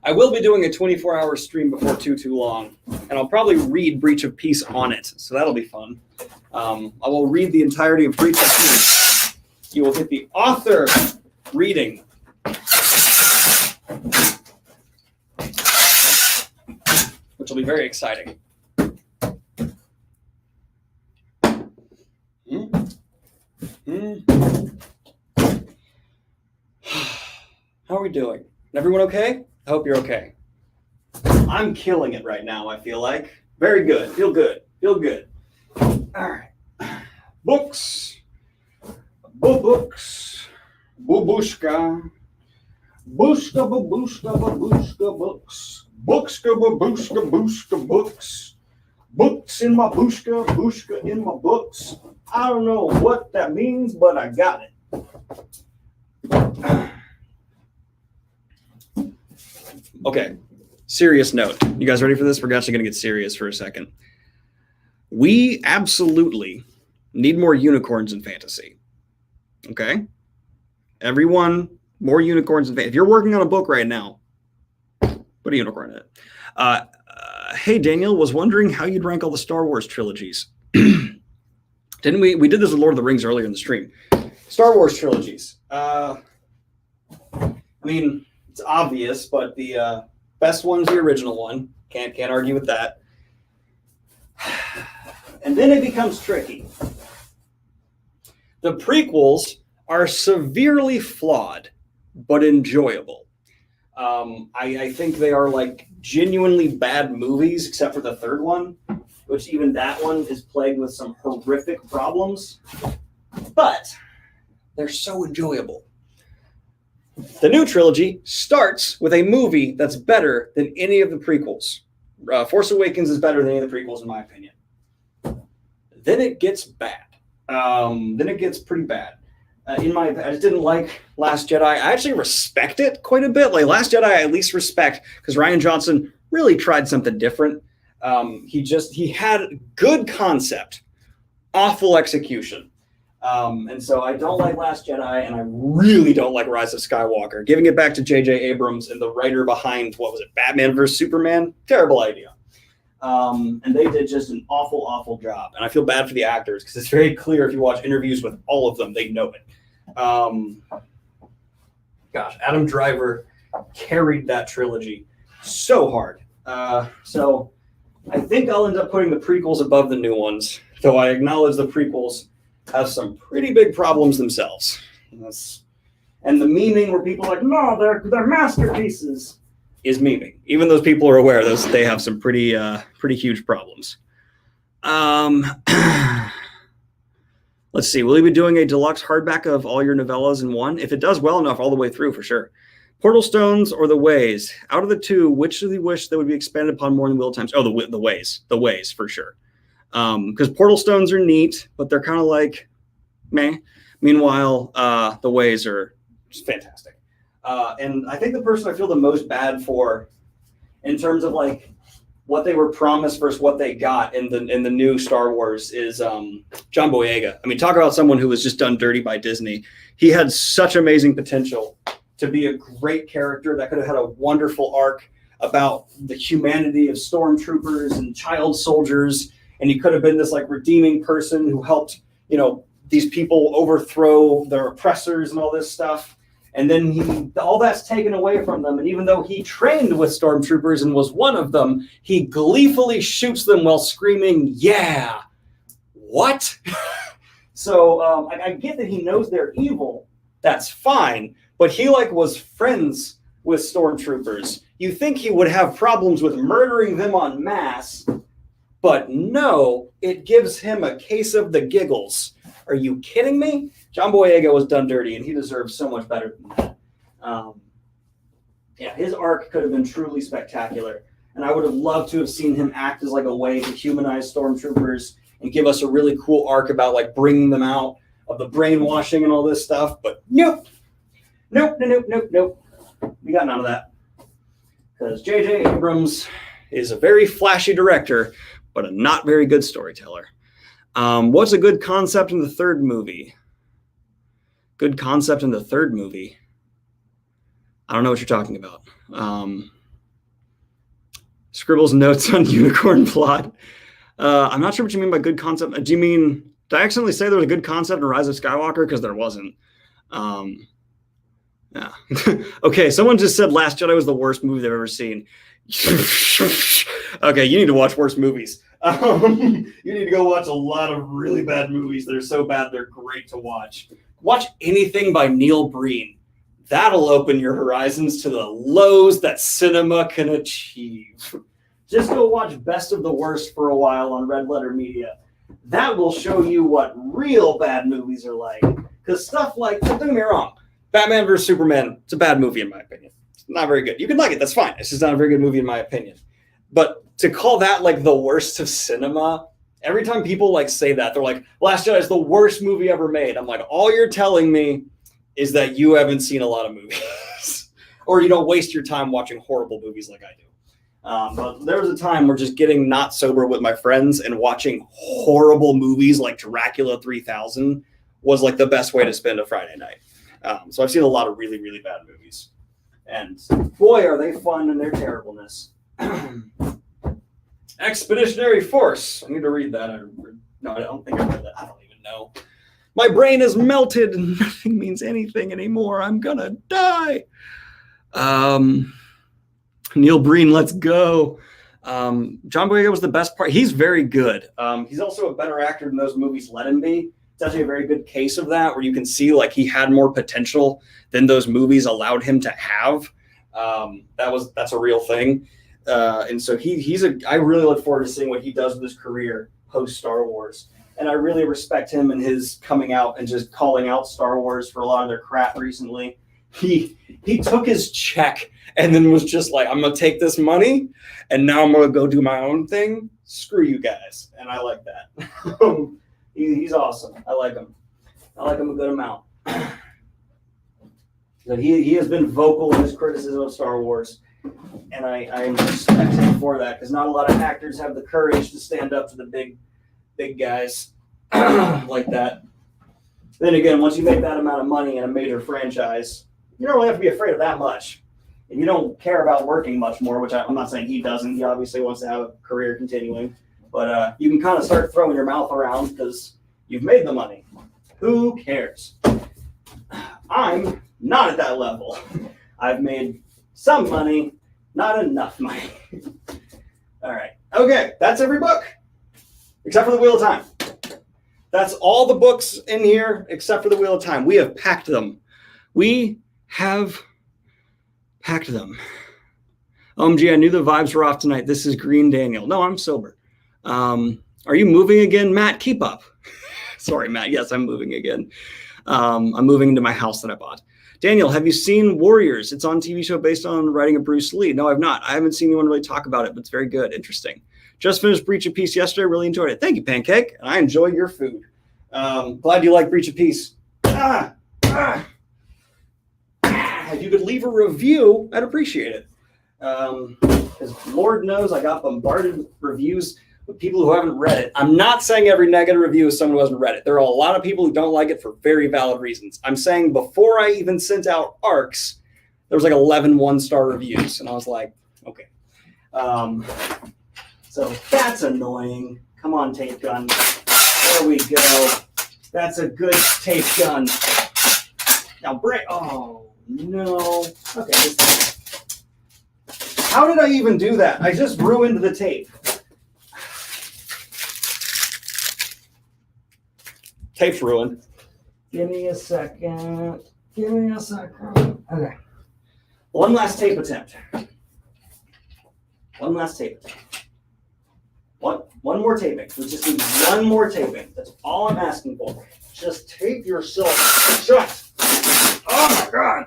I will be doing a 24-hour stream before too long, and I'll probably read Breach of Peace on it, so that'll be fun. I will read the entirety of Breach of Peace. You will get the author reading. Which will be very exciting. How are we doing? Everyone okay? I hope you're okay. I'm killing it right now, I feel like. Very good. Feel good. Feel good. All right. Books. Books. Babushka. Bushka, babushka, babushka, books. Bookska, babushka, bushka, books. Books in my bushka, bushka in my books. I don't know what that means, but I got it. Okay, serious note. You guys ready for this? We're actually going to get serious for a second. We absolutely need more unicorns in fantasy. Okay? Everyone, more unicorns in fantasy. If you're working on a book right now, put a unicorn in it. Hey, Daniel, was wondering how you'd rank all the Star Wars trilogies. Didn't we? We did this with Lord of the Rings earlier in the stream. Star Wars trilogies. I mean, it's obvious, but the best one's the original one. Can't argue with that. And then it becomes tricky. The prequels are severely flawed, but enjoyable. I think they are like genuinely bad movies, except for the third one, which even that one is plagued with some horrific problems. But they're so enjoyable. The new trilogy starts with a movie that's better than any of the prequels. Force Awakens is better than any of the prequels, in my opinion. Then it gets bad. Then it gets pretty bad. I just didn't like Last Jedi. I actually respect it quite a bit. Like Last Jedi, I at least respect because Rian Johnson really tried something different. He had good concept, awful execution. And so I don't like Last Jedi, and I really don't like Rise of Skywalker. Giving it back to J.J. Abrams and the writer behind, what was it, Batman vs. Superman? Terrible idea. And they did just an awful, awful job. And I feel bad for the actors because it's very clear if you watch interviews with all of them, they know it. Adam Driver carried that trilogy so hard. So I think I'll end up putting the prequels above the new ones, though I acknowledge the prequels have some pretty big problems themselves. And the memeing where people are like, no, they're masterpieces is memeing. Even those people are aware they have some pretty huge problems. Let's see. Will you be doing a deluxe hardback of all your novellas in one? If it does well enough, all the way through, for sure. Portal Stones or the Ways? Out of the two, which do you wish that would be expanded upon more than Wheel of Times? Oh, the Ways. The Ways, for sure. Because Portal Stones are neat, but they're kind of like meh. Meanwhile, the Ways are fantastic. And I think the person I feel the most bad for in terms of like what they were promised versus what they got in the new Star Wars is John Boyega. I mean, talk about someone who was just done dirty by Disney. He had such amazing potential to be a great character that could have had a wonderful arc about the humanity of stormtroopers and child soldiers. And he could have been this like redeeming person who helped, these people overthrow their oppressors and all this stuff. And then all that's taken away from them. And even though he trained with stormtroopers and was one of them, he gleefully shoots them while screaming, "Yeah, what?" So I get that he knows they're evil. That's fine. But he was friends with stormtroopers. You think he would have problems with murdering them en masse, but no, it gives him a case of the giggles. Are you kidding me? John Boyega was done dirty, and he deserves so much better than that. His arc could have been truly spectacular, and I would have loved to have seen him act as like a way to humanize stormtroopers and give us a really cool arc about like bringing them out of the brainwashing and all this stuff. But nope. We got none of that. Because J.J. Abrams is a very flashy director, but a not very good storyteller. What's a good concept in the third movie? Good concept in the third movie? I don't know what you're talking about. Scribbles notes on unicorn plot. I'm not sure what you mean by good concept. Do you mean, did I accidentally say there was a good concept in Rise of Skywalker? Because there wasn't. Yeah. Okay, someone just said Last Jedi was the worst movie they've ever seen. Okay, you need to watch worse movies. You need to go watch a lot of really bad movies that are so bad they're great to watch. Watch anything by Neil Breen. That'll open your horizons to the lows that cinema can achieve. Just go watch Best of the Worst for a while on Red Letter Media. That will show you what real bad movies are like. Because stuff like, don't get me wrong, Batman vs. Superman, it's a bad movie in my opinion. It's not very good. You can like it, that's fine. It's just not a very good movie in my opinion. But to call that like the worst of cinema, every time people like say that, they're like, Last Jedi is the worst movie ever made. I'm like, all you're telling me is that you haven't seen a lot of movies. Or you don't waste your time watching horrible movies like I do. But there was a time where just getting not sober with my friends and watching horrible movies like Dracula 3000 was like the best way to spend a Friday night. So I've seen a lot of really, really bad movies. And boy, are they fun in their terribleness. Expeditionary Force. I need to read that. No, I don't think I read that. I don't even know. My brain is melted and nothing means anything anymore. I'm gonna die. Neil Breen, let's go. John Boyega was the best part. He's very good. He's also a better actor than those movies let him be. It's actually a very good case of that, where you can see like he had more potential than those movies allowed him to have. That's a real thing. And so I really look forward to seeing what he does with his career post Star Wars. And I really respect him and his coming out and just calling out Star Wars for a lot of their crap recently. He took his check and then was just like, I'm going to take this money and now I'm going to go do my own thing. Screw you guys. And I like that. He's awesome. I like him. I like him a good amount. So he has been vocal in his criticism of Star Wars. And I respect him for that, because not a lot of actors have the courage to stand up to the big guys like that. Then again, once you make that amount of money in a major franchise, you don't really have to be afraid of that much. And you don't care about working much more, which I'm not saying he doesn't. He obviously wants to have a career continuing. But you can kind of start throwing your mouth around because you've made the money. Who cares? I'm not at that level. I've made some money, not enough money. All right. Okay, that's every book, except for the Wheel of Time. That's all the books in here, except for the Wheel of Time. We have packed them. We have packed them. OMG, I knew the vibes were off tonight. This is Green Daniel. No, I'm sober. Are you moving again, Matt? Keep up. Sorry, Matt. Yes, I'm moving again. I'm moving into my house that I bought. Daniel, have you seen Warriors? It's on TV show based on the writing of Bruce Lee. No, I've not. I haven't seen anyone really talk about it, but it's very good. Interesting. Just finished Breach of Peace yesterday. Really enjoyed it. Thank you, Pancake. And I enjoy your food. Glad you like Breach of Peace. If you could leave a review, I'd appreciate it. Because Lord knows I got bombarded with reviews with people who haven't read it. I'm not saying every negative review is someone who hasn't read it. There are a lot of people who don't like it for very valid reasons. I'm saying before I even sent out ARCs, there was like 11 one-star reviews. And I was like, okay. So that's annoying. Come on, tape gun. There we go. That's a good tape gun. Now break. Oh, no. Okay. How did I even do that? I just ruined the tape. Tape's ruined. Give me a second. Okay. One last tape attempt. One more taping. We just need one more taping. That's all I'm asking for. Just tape yourself shut. Oh my God.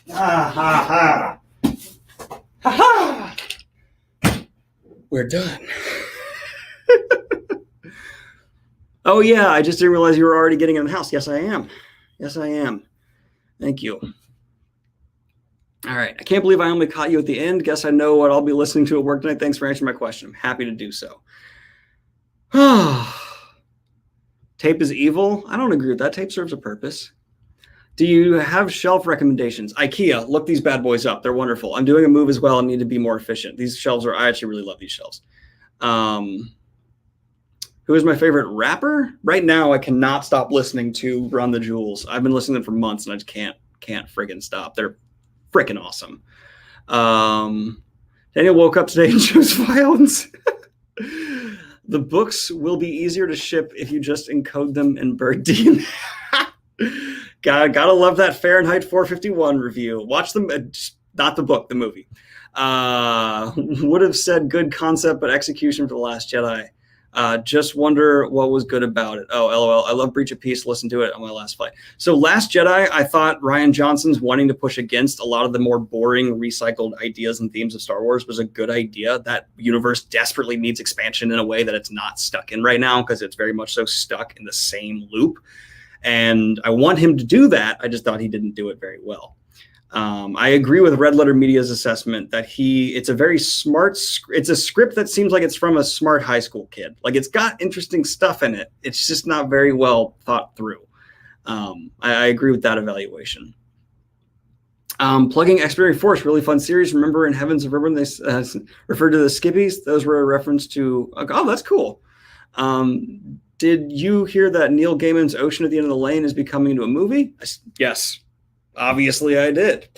Ha ha ha. Ha ha. We're done. Oh yeah, I just didn't realize you were already getting in the house. Yes, I am. Yes, I am. Thank you. All right. I can't believe I only caught you at the end. Guess I know what I'll be listening to at work tonight. Thanks for answering my question. I'm happy to do so. Tape is evil. I don't agree with that. Tape serves a purpose. Do you have shelf recommendations? IKEA, look these bad boys up. They're wonderful. I'm doing a move as well and need to be more efficient. These shelves I actually really love these shelves. Who is my favorite rapper? Right now, I cannot stop listening to Run the Jewels. I've been listening to them for months and I just can't friggin' stop. They're freaking awesome. Daniel woke up today and chose violence. The books will be easier to ship if you just encode them in Bird DNA. Gotta love that Fahrenheit 451 review. Watch them, not the book, the movie. Would have said good concept, but execution for The Last Jedi. Just wonder what was good about it. Oh, LOL. I love Breach of Peace. Listen to it on my last flight. So Last Jedi, I thought Rian Johnson's wanting to push against a lot of the more boring, recycled ideas and themes of Star Wars was a good idea. That universe desperately needs expansion in a way that it's not stuck in right now because it's very much so stuck in the same loop. And I want him to do that. I just thought he didn't do it very well. I agree with Red Letter Media's assessment that it's a very smart, it's a script that seems like it's from a smart high school kid. Like it's got interesting stuff in it. It's just not very well thought through. I agree with that evaluation. Plugging Expeditionary Force, really fun series. Remember in Heavens of Urban, they referred to the Skippies. Those were a reference to, oh, that's cool. Did you hear that Neil Gaiman's Ocean at the End of the Lane is becoming into a movie? Yes. Obviously, I did.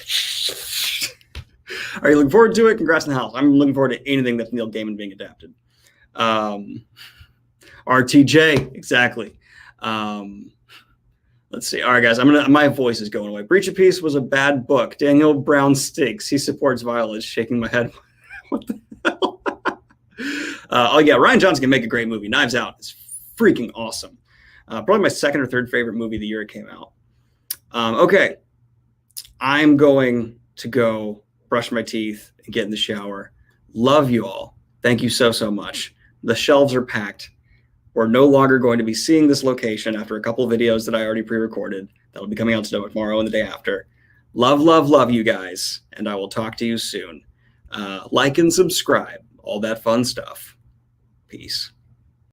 Are you looking forward to it? Congrats on the house. I'm looking forward to anything that's Neil Gaiman being adapted. RTJ, exactly. Let's see. All right, guys. My voice is going away. Breach of Peace was a bad book. Daniel Brown stinks. He supports violence. Shaking my head. What the hell? Oh yeah, Rian Johnson can make a great movie. Knives Out is freaking awesome. Probably my second or third favorite movie the year it came out. Okay. I'm going to go brush my teeth and get in the shower. Love you all. Thank you so, so much. The shelves are packed. We're no longer going to be seeing this location after a couple of videos that I already pre-recorded. That'll be coming out tomorrow and the day after. Love, love, love you guys. And I will talk to you soon. Like and subscribe. All that fun stuff. Peace.